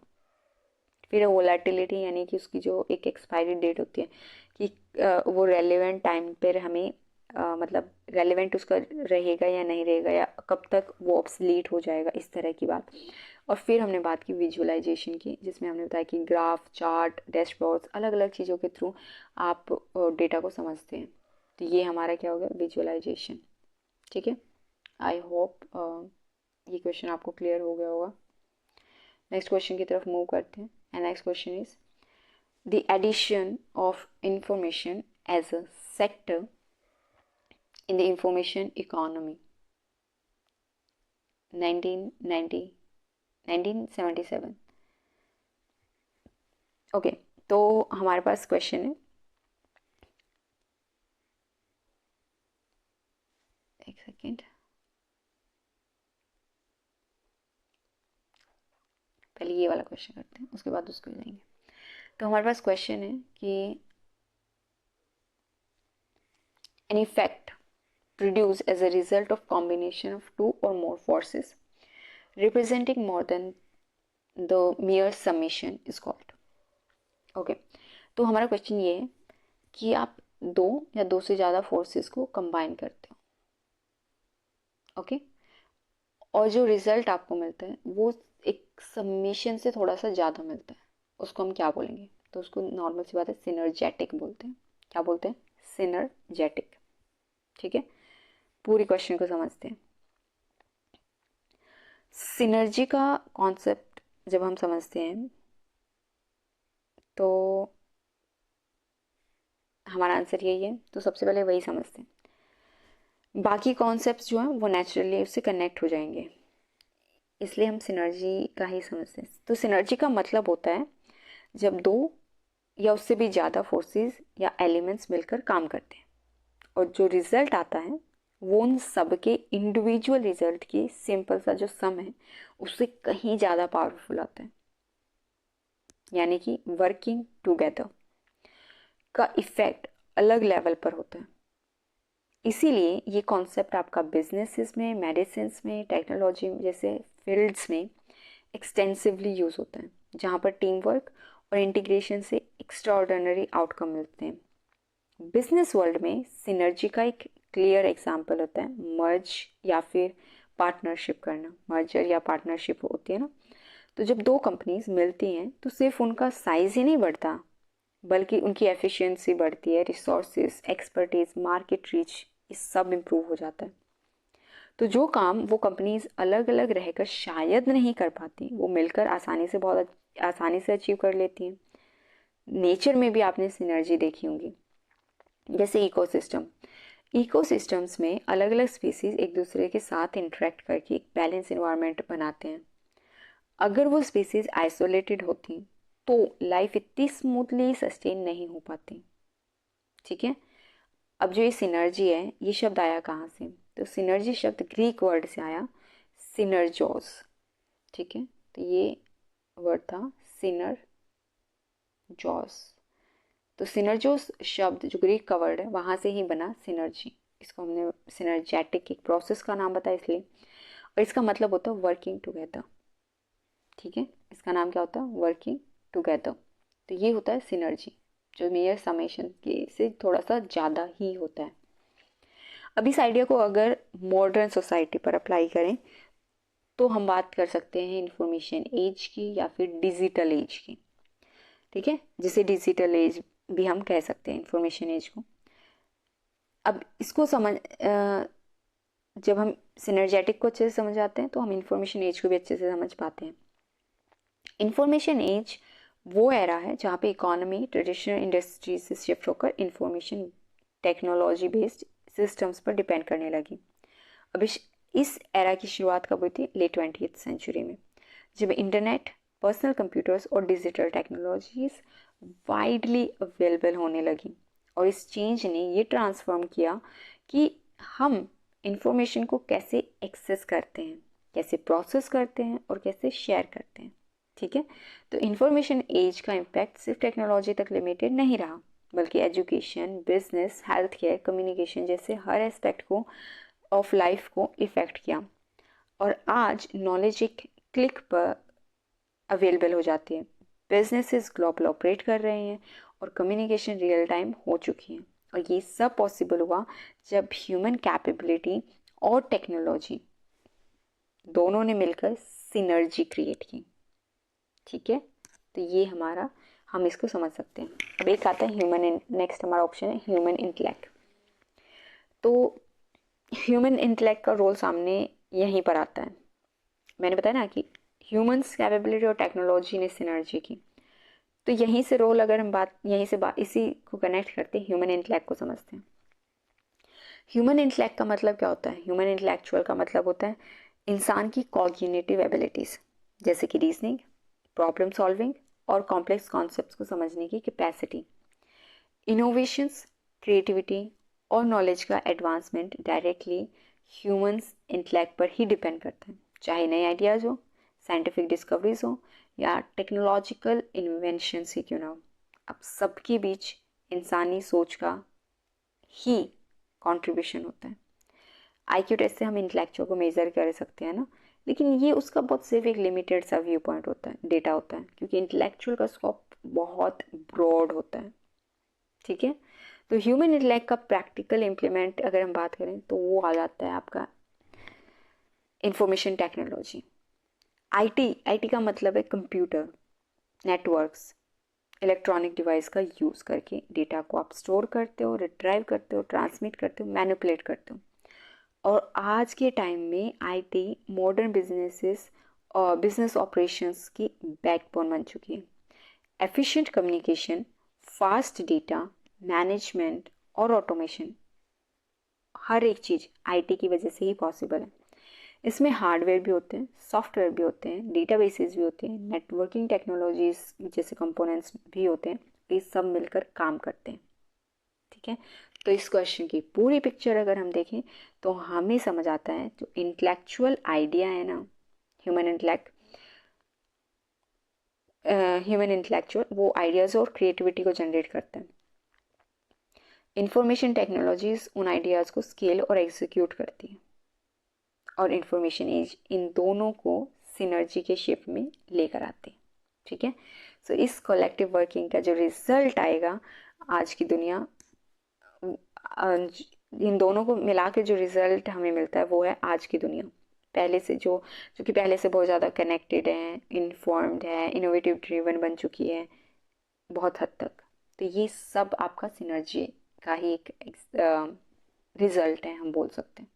फिर वोलेटिलिटी, यानी कि उसकी जो एक एक्सपायरी डेट होती है कि वो रेलेवेंट टाइम पर हमें मतलब रेलेवेंट उसका रहेगा या नहीं रहेगा, या कब तक वो ऑब्सलीट हो जाएगा, इस तरह की बात। और फिर हमने बात की विजुअलाइजेशन की, जिसमें हमने बताया कि ग्राफ, चार्ट, डैशबोर्ड्स, अलग अलग चीज़ों के थ्रू आप डेटा को समझते हैं। तो ये हमारा क्या हो गया विजुअलाइजेशन, ठीक है। आई होप ये क्वेश्चन आपको क्लियर हो गया होगा। नेक्स्ट क्वेश्चन की तरफ मूव करते हैं। And next question is the addition of information as a sector in the information economy 1990 1977। Okay, तो हमारे पास क्वेश्चन है, एक सेकेंड, पहले ये वाला क्वेश्चन करते हैं उसके बाद उसको जाएंगे। तो हमारे पास क्वेश्चन है कि an effect produced as a result of combination of two or more forces representing more than the मियर summation is called. Okay, तो हमारा क्वेश्चन ये है कि आप दो या दो से ज़्यादा फोर्सेस को कंबाइन करते हो, ओके, और जो रिजल्ट आपको मिलता है वो एक समेशन से थोड़ा सा ज़्यादा मिलता है, उसको हम क्या बोलेंगे? तो उसको नॉर्मल सी बात है सिनर्जेटिक बोलते हैं। क्या बोलते हैं? सिनर्जेटिक। ठीक है, पूरी क्वेश्चन को समझते हैं। सिनर्जी का कॉन्सेप्ट जब हम समझते हैं तो हमारा आंसर यही है, तो सबसे पहले वही समझते हैं, बाकी कॉन्सेप्ट्स जो हैं वो नेचुरली उससे कनेक्ट हो जाएंगे, इसलिए हम सिनर्जी का ही समझते हैं। तो सिनर्जी का मतलब होता है जब दो या उससे भी ज़्यादा फोर्सेस या एलिमेंट्स मिलकर काम करते हैं और जो रिजल्ट आता है वो उन सब के इंडिविजुअल रिजल्ट की सिंपल सा जो सम है उससे कहीं ज़्यादा पावरफुल आता है, यानी कि वर्किंग टुगेदर का इफेक्ट अलग लेवल पर होता है। इसीलिए ये कॉन्सेप्ट आपका बिजनेसेस में, मेडिसिन में, टेक्नोलॉजी जैसे फील्ड्स में एक्सटेंसिवली यूज़ होता है, जहाँ पर टीम वर्क और इंटीग्रेशन से एक्स्ट्राऑर्डिनरी आउटकम मिलते हैं। बिजनेस वर्ल्ड में सिनर्जी का एक क्लियर एग्जांपल होता है मर्ज या फिर पार्टनरशिप करना। मर्जर या पार्टनरशिप होती है ना, तो जब दो कंपनीज मिलती हैं तो सिर्फ उनका साइज ही नहीं बढ़ता बल्कि उनकी एफिशिएंसी बढ़ती है, रिसोर्सेज, एक्सपर्टीज, मार्केट रीच, ये सब इम्प्रूव हो जाता है। तो जो काम वो कंपनीज अलग अलग रहकर शायद नहीं कर पाती वो मिलकर आसानी से, बहुत आसानी से अचीव कर लेती हैं। नेचर में भी आपने सिनर्जी देखी होंगी, जैसे इकोसिस्टम। इकोसिस्टम्स में अलग अलग स्पीसीज एक दूसरे के साथ इंटरेक्ट करके एक बैलेंस इन्वायरमेंट बनाते हैं। अगर वो स्पीसीज आइसोलेटेड होती तो लाइफ इतनी स्मूथली सस्टेन नहीं हो पाती। ठीक है, अब जो ये सिनर्जी है ये शब्द आया कहाँ से? तो सिनर्जी शब्द ग्रीक वर्ड से आया, सिनर्जोस। ठीक है, तो ये वर्ड था सिनरजोस। तो सिनर्जोस शब्द जो ग्रीक का वर्ड है वहाँ से ही बना सिनर्जी। इसको हमने सिनर्जेटिक एक प्रोसेस का नाम बताया इसलिए, और इसका मतलब होता है वर्किंग टुगेदर। ठीक है, इसका नाम क्या होता है? Working together. तो ये होता है सिनर्जी, जो मेयर समेशन के से थोड़ा सा ज़्यादा ही होता है। अब इस आइडिया को अगर मॉडर्न सोसाइटी पर अप्लाई करें तो हम बात कर सकते हैं इंफॉर्मेशन एज की या फिर डिजिटल एज की। ठीक है, जिसे डिजिटल एज भी हम कह सकते हैं, इंफॉर्मेशन एज को। अब इसको जब हम सिनर्जेटिक को अच्छे से समझ आते हैं तो हम इंफॉर्मेशन एज को भी अच्छे से समझ पाते हैं। इंफॉर्मेशन एज वो एरा है जहाँ पे इकोनॉमी ट्रेडिशनल इंडस्ट्री से शिफ्ट होकर इंफॉर्मेशन टेक्नोलॉजी बेस्ड सिस्टम्स पर डिपेंड करने लगी। अब इस एरा की शुरुआत कब हुई थी? लेट 20th सेंचुरी में, जब इंटरनेट, पर्सनल कंप्यूटर्स और डिजिटल टेक्नोलॉजीज वाइडली अवेलेबल होने लगी। और इस चेंज ने ये ट्रांसफॉर्म किया कि हम इंफॉर्मेशन को कैसे एक्सेस करते हैं, कैसे प्रोसेस करते हैं और कैसे शेयर करते हैं। ठीक है, तो इंफॉर्मेशन एज का इम्पैक्ट सिर्फ टेक्नोलॉजी तक लिमिटेड नहीं रहा, बल्कि education, business, health care, communication जैसे हर एस्पेक्ट को ऑफ लाइफ को इफ़ेक्ट किया। और आज नॉलेज एक क्लिक पर अवेलेबल हो जाती है, बिजनेसेस ग्लोबल ऑपरेट कर रहे हैं और कम्युनिकेशन रियल टाइम हो चुकी है। और ये सब पॉसिबल हुआ जब ह्यूमन कैपेबिलिटी और टेक्नोलॉजी दोनों ने मिलकर सिनर्जी क्रिएट की। ठीक है, तो ये हमारा, हम इसको समझ सकते हैं। अब एक आता है ह्यूमन, नेक्स्ट हमारा ऑप्शन है ह्यूमन इंटेलेक्ट। तो ह्यूमन इंटेलेक्ट का रोल सामने यहीं पर आता है। मैंने बताया ना कि ह्यूमंस कैपेबिलिटी और टेक्नोलॉजी ने सिनर्जी की, तो यहीं से रोल, अगर हम बात यहीं से बात इसी को कनेक्ट करते हैं, ह्यूमन इंटेलेक्ट को समझते हैं। ह्यूमन इंटेलेक्ट का मतलब क्या होता है? ह्यूमन इंटेलेक्चुअल का मतलब होता है इंसान की कॉग्निटिव एबिलिटीज़, जैसे कि रीजनिंग, प्रॉब्लम सॉल्विंग और कॉम्प्लेक्स कॉन्सेप्ट्स को समझने की कैपेसिटी। इनोवेशंस, क्रिएटिविटी और नॉलेज का एडवांसमेंट डायरेक्टली ह्यूमंस इंटेलेक्ट पर ही डिपेंड करता है, चाहे नए आइडियाज़ हो, साइंटिफिक डिस्कवरीज हो या टेक्नोलॉजिकल इन्वेंशन ही क्यों ना हो। अब सबके बीच इंसानी सोच का ही कंट्रीब्यूशन होता है। आईक्यू टेस्ट से हम इंटेलेक्चुअल को मेज़र कर सकते हैं ना, लेकिन ये उसका बहुत सिर्फ एक लिमिटेड सा व्यू पॉइंट होता है, डेटा होता है, क्योंकि इंटेलेक्चुअल का स्कोप बहुत ब्रॉड होता है। ठीक है, तो ह्यूमन इंटेलेक्ट का प्रैक्टिकल इम्प्लीमेंट अगर हम बात करें तो वो आ जाता है आपका इंफॉर्मेशन टेक्नोलॉजी। आईटी का मतलब है कंप्यूटर, नेटवर्क्स, इलेक्ट्रॉनिक डिवाइस का यूज़ करके डेटा को आप स्टोर करते हो, रिट्राइव करते हो, ट्रांसमिट करते हो, मैनिपुलेट करते हो। और आज के टाइम में आईटी मॉडर्न बिजनेसेस और बिजनेस ऑपरेशंस की बैकबोन बन चुकी है। Efficient communication, fast data management और ऑटोमेशन, हर एक चीज़ आईटी की वजह से ही पॉसिबल है। इसमें हार्डवेयर भी होते हैं, सॉफ्टवेयर भी होते हैं, डेटाबेसेस भी होते हैं, नेटवर्किंग टेक्नोलॉजीज जैसे कंपोनेंट्स भी होते हैं। ये सब मिलकर काम करते हैं। ठीक है, तो इस क्वेश्चन की पूरी पिक्चर अगर हम देखें तो हमें समझ आता है जो इंटेलेक्चुअल आइडिया है ना, ह्यूमन इंटेलेक्ट, ह्यूमन इंटेलेक्चुअल वो आइडियाज़ और क्रिएटिविटी को जनरेट करता है। इंफॉर्मेशन टेक्नोलॉजीज उन आइडियाज़ को स्केल और एग्जीक्यूट करती है, और इंफॉर्मेशन एज इन दोनों को सिनर्जी के शेप में लेकर आते हैं। ठीक है, सो इस कलेक्टिव वर्किंग का जो रिजल्ट आएगा आज की दुनिया, इन दोनों को मिला के जो रिजल्ट हमें मिलता है वो है आज की दुनिया। पहले से जो कि पहले से बहुत ज़्यादा कनेक्टेड है, इन्फॉर्म्ड है, इनोवेटिव ड्रिवन बन चुकी है बहुत हद तक। तो ये सब आपका सिनर्जी का ही एक रिजल्ट है, हम बोल सकते हैं।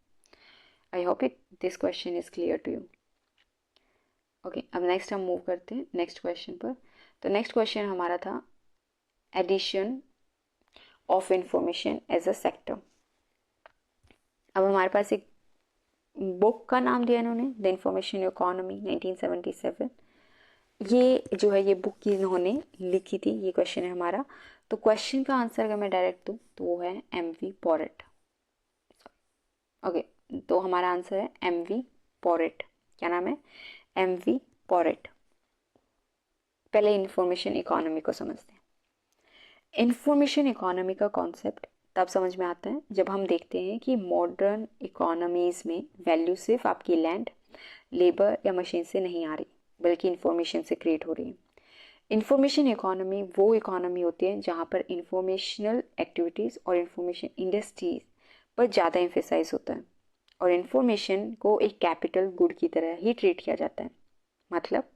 I hope it this question is clear to you. Okay, अब नेक्स्ट हम मूव करते हैं नेक्स्ट क्वेश्चन पर। तो नेक्स्ट क्वेश्चन हमारा था addition of information as a sector. अब हमारे पास एक बुक का नाम दिया इन्होंने, द इंफॉर्मेशन इकोनॉमी 1977। ये जो है ये बुक की इन्होंने लिखी थी, ये क्वेश्चन है हमारा। तो क्वेश्चन का आंसर अगर मैं डायरेक्ट दूँ तो वो है एम.वी. पॉरेट। ओके, तो हमारा आंसर है एम.वी. पॉरेट। क्या नाम है? एम.वी. पॉरेट। पहले इंफॉर्मेशन इकोनॉमी को समझते हैं। इंफॉर्मेशन इकोनॉमी का कॉन्सेप्ट तब समझ में आता है जब हम देखते हैं कि मॉडर्न इकोनॉमीज़ में वैल्यू सिर्फ आपकी लैंड, लेबर या मशीन से नहीं आ रही, बल्कि इंफॉर्मेशन से क्रिएट हो रही है। इंफॉर्मेशन इकोनॉमी वो इकोनॉमी होती है जहाँ पर इंफॉर्मेशनल एक्टिविटीज़ और इंफॉर्मेशन इंडस्ट्रीज पर ज़्यादा एम्फेसाइज होता है, और इंफॉर्मेशन को एक कैपिटल गुड की तरह ही ट्रीट किया जाता है। मतलब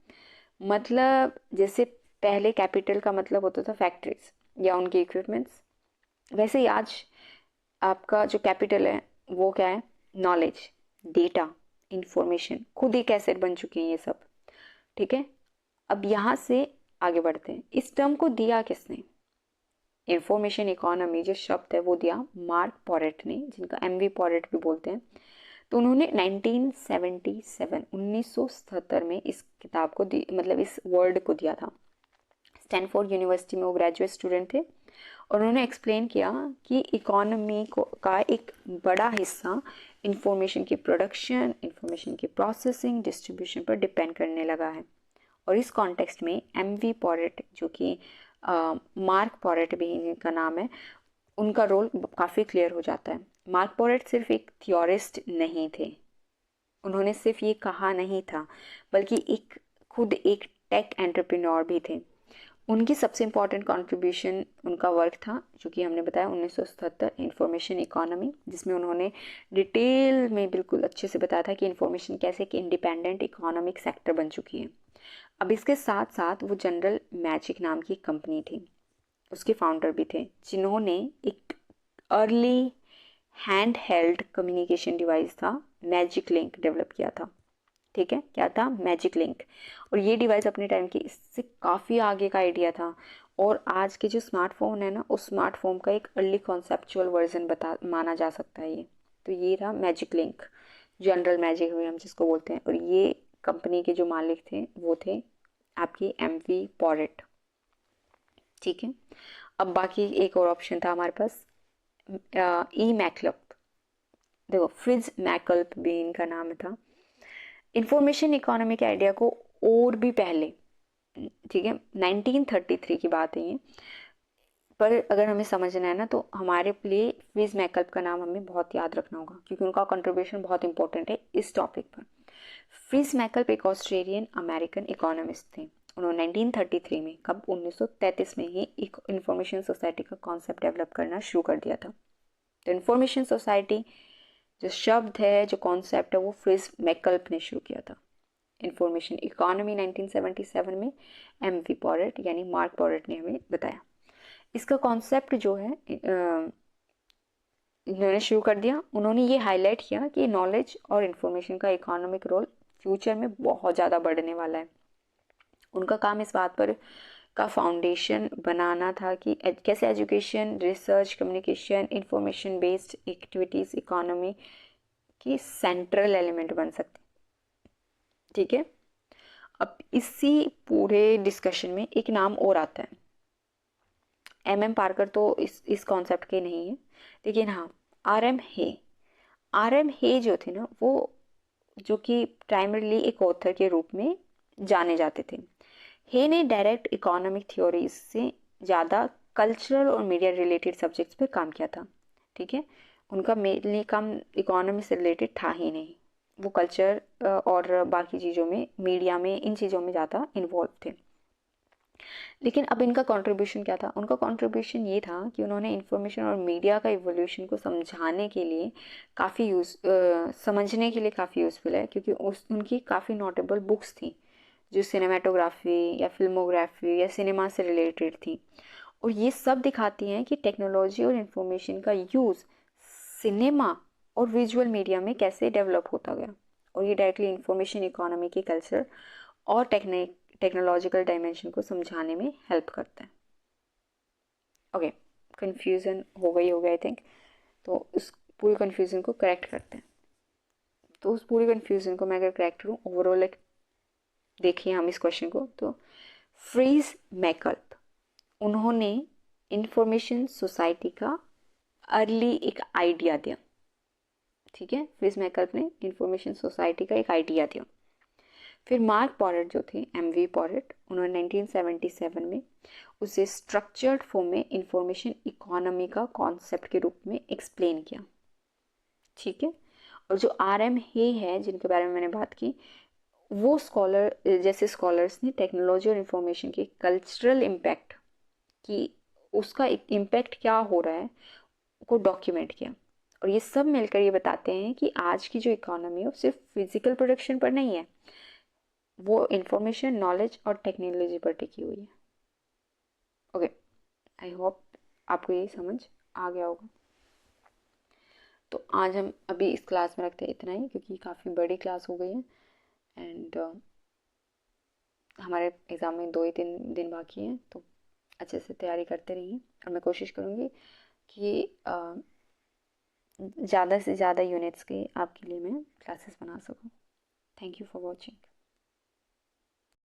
जैसे पहले कैपिटल का मतलब होता था फैक्ट्रीज या उनके इक्विपमेंट्स, वैसे ही आज आपका जो कैपिटल है वो क्या है? नॉलेज, डेटा, इंफॉर्मेशन, खुद एक एसेट बन चुके हैं ये सब। ठीक है, अब यहाँ से आगे बढ़ते हैं। इस टर्म को दिया किसने? इंफॉर्मेशन इकोनॉमी जो शब्द है वो दिया मार्क पॉरेट ने, जिनका एम.वी. पॉरेट भी बोलते हैं। तो उन्होंने 1977 में इस किताब को मतलब इस वर्ड को दिया था। स्टैनफोर्ड यूनिवर्सिटी में वो ग्रेजुएट स्टूडेंट थे, और उन्होंने एक्सप्लेन किया कि इकोनॉमी को का एक बड़ा हिस्सा इंफॉर्मेशन की प्रोडक्शन, इंफॉर्मेशन की प्रोसेसिंग, डिस्ट्रीब्यूशन पर डिपेंड करने लगा है। और इस कॉन्टेक्स्ट में एम.वी. पॉरेट, जो कि मार्क पॉरेट भी इनका नाम है, उनका रोल काफ़ी क्लियर हो जाता है। मार्क पॉरेट सिर्फ एक थियोरिस्ट नहीं थे, उन्होंने सिर्फ ये कहा नहीं था, बल्कि खुद एक टेक एंटरप्रेन्योर भी थे। उनकी सबसे इम्पॉर्टेंट कंट्रीब्यूशन उनका वर्क था जो कि हमने बताया 1977 इंफॉर्मेशन इकोनॉमी, जिसमें उन्होंने डिटेल में बिल्कुल अच्छे से बताया था कि इंफॉर्मेशन कैसे एक इंडिपेंडेंट इकोनॉमिक सेक्टर बन चुकी है। अब इसके साथ साथ वो जनरल मैजिक नाम की कंपनी थी, उसके फाउंडर भी थे, जिन्होंने एक early hand held communication device था मैजिक लिंक डेवलप किया था। ठीक है, क्या था? Magic link. और ये डिवाइस अपने टाइम की इससे काफ़ी आगे का आइडिया था, और आज के जो स्मार्टफोन है ना, उस स्मार्टफोन का एक अर्ली कॉन्सेप्चुअल वर्जन माना जा सकता है ये। तो ये था मैजिक लिंक, जनरल मैजिक भी हम जिसको बोलते हैं। और ये कंपनी के जो मालिक थे वो थे आपकी एम.वी. पॉरेट। ठीक है, अब बाकी एक और ऑप्शन था हमारे पास, ई मैकलप। देखो, फ्रिज मैकल्प भी इनका नाम था। इंफॉर्मेशन इकोनॉमी के आइडिया को और भी पहले, ठीक है, 1933 की बात है ये, पर अगर हमें समझना है ना तो हमारे लिए फ्रिज मैकल्प का नाम हमें बहुत याद रखना होगा, क्योंकि उनका कंट्रीब्यूशन बहुत इंपॉर्टेंट है इस टॉपिक पर। फ्रिज मैकल्प एक ऑस्ट्रेलियन अमेरिकन इकोनॉमिस्ट थे। उन्होंने 1933 में, कब, 1933 में ही एक इंफॉर्मेशन सोसाइटी का कॉन्सेप्ट डेवलप करना शुरू कर दिया था। तो इंफॉर्मेशन सोसाइटी जो शब्द है, जो कॉन्सेप्ट है, वो फ्रिज मैकल्प ने शुरू किया था। इंफॉर्मेशन इकोनॉमी 1977 में एम.वी. पॉरेट यानी मार्क पॉरेट ने हमें बताया। इसका कॉन्सेप्ट जो है इन्होंने शुरू कर दिया। उन्होंने ये हाईलाइट किया कि नॉलेज और इन्फॉर्मेशन का इकोनॉमिक रोल फ्यूचर में बहुत ज़्यादा बढ़ने वाला है। उनका काम इस बात पर का फाउंडेशन बनाना था कि कैसे education, research, communication, information based activities economy की सेंट्रल एलिमेंट बन सकती। ठीक है, अब इसी पूरे डिस्कशन में एक नाम और आता है। एम पार्कर तो इस कॉन्सेप्ट के नहीं है, लेकिन हाँ आर एम हे जो थे ना, वो जो कि प्राइमरीली एक ऑथर के रूप में जाने जाते थे। हे ने डायरेक्ट इकोनॉमिक थ्योरीज से ज़्यादा कल्चरल और मीडिया रिलेटेड सब्जेक्ट्स पे काम किया था। ठीक है, उनका मेनली काम इकोनॉमी से रिलेटेड था ही नहीं, वो कल्चर और बाकी चीज़ों में, मीडिया में, इन चीज़ों में ज़्यादा इन्वॉल्व थे। लेकिन अब इनका कंट्रीब्यूशन क्या था? उनका कंट्रीब्यूशन ये था कि उन्होंने इंफॉर्मेशन और मीडिया का इवोल्यूशन को समझाने के लिए समझने के लिए काफ़ी यूज़फुल है, क्योंकि उनकी काफ़ी नोटेबल बुक्स थी जो सिनेमाटोग्राफी या फिल्मोग्राफी या सिनेमा से रिलेटेड थी। और ये सब दिखाती हैं कि टेक्नोलॉजी और इन्फॉर्मेशन का यूज़ सिनेमा और विजुअल मीडिया में कैसे डेवलप होता गया, और ये डायरेक्टली इंफॉर्मेशन इकोनॉमी के कल्चर और टेक्नोलॉजिकल डायमेंशन को समझाने में हेल्प करता है। ओके, कन्फ्यूज़न हो गई होगी आई थिंक, तो उस पूरी कन्फ्यूज़न को करेक्ट करते हैं। तो उस पूरी कन्फ्यूज़न को मैं अगर करेक्ट करूँ ओवरऑल, एक देखिए हम इस क्वेश्चन को, तो फ्रीज मैकल्प उन्होंने इंफॉर्मेशन सोसाइटी का अर्ली एक आइडिया दिया। ठीक है, फ्रीज मैकल्प ने इंफॉर्मेशन सोसाइटी का एक आइडिया दिया। फिर मार्क पॉरेट जो थे, एम.वी. पॉरेट, उन्होंने 1977 में उसे स्ट्रक्चर्ड फॉर्म में इंफॉर्मेशन इकोनॉमी का कॉन्सेप्ट के रूप में एक्सप्लेन किया। ठीक है, और जो आर.एम. हे है जिनके बारे में मैंने बात की, वो जैसे स्कॉलर्स ने टेक्नोलॉजी और इंफॉर्मेशन के कल्चरल इम्पैक्ट की, उसका इम्पैक्ट क्या हो रहा है, को डॉक्यूमेंट किया। और ये सब मिलकर ये बताते हैं कि आज की जो इकोनॉमी है वो सिर्फ फिजिकल प्रोडक्शन पर नहीं है, वो इंफॉर्मेशन, नॉलेज और टेक्नोलॉजी पर टिकी हुई है। ओके, आई होप आपको ये समझ आ गया होगा। तो आज हम अभी इस क्लास में रखते हैं इतना ही, क्योंकि काफ़ी बड़ी क्लास हो गई है एंड हमारे एग्ज़ाम में 2 ही 3 दिन बाकी हैं, तो अच्छे से तैयारी करते रहिए। और मैं कोशिश करूँगी कि ज़्यादा से ज़्यादा यूनिट्स के आपके लिए मैं क्लासेस बना सकूँ। Thank you for watching.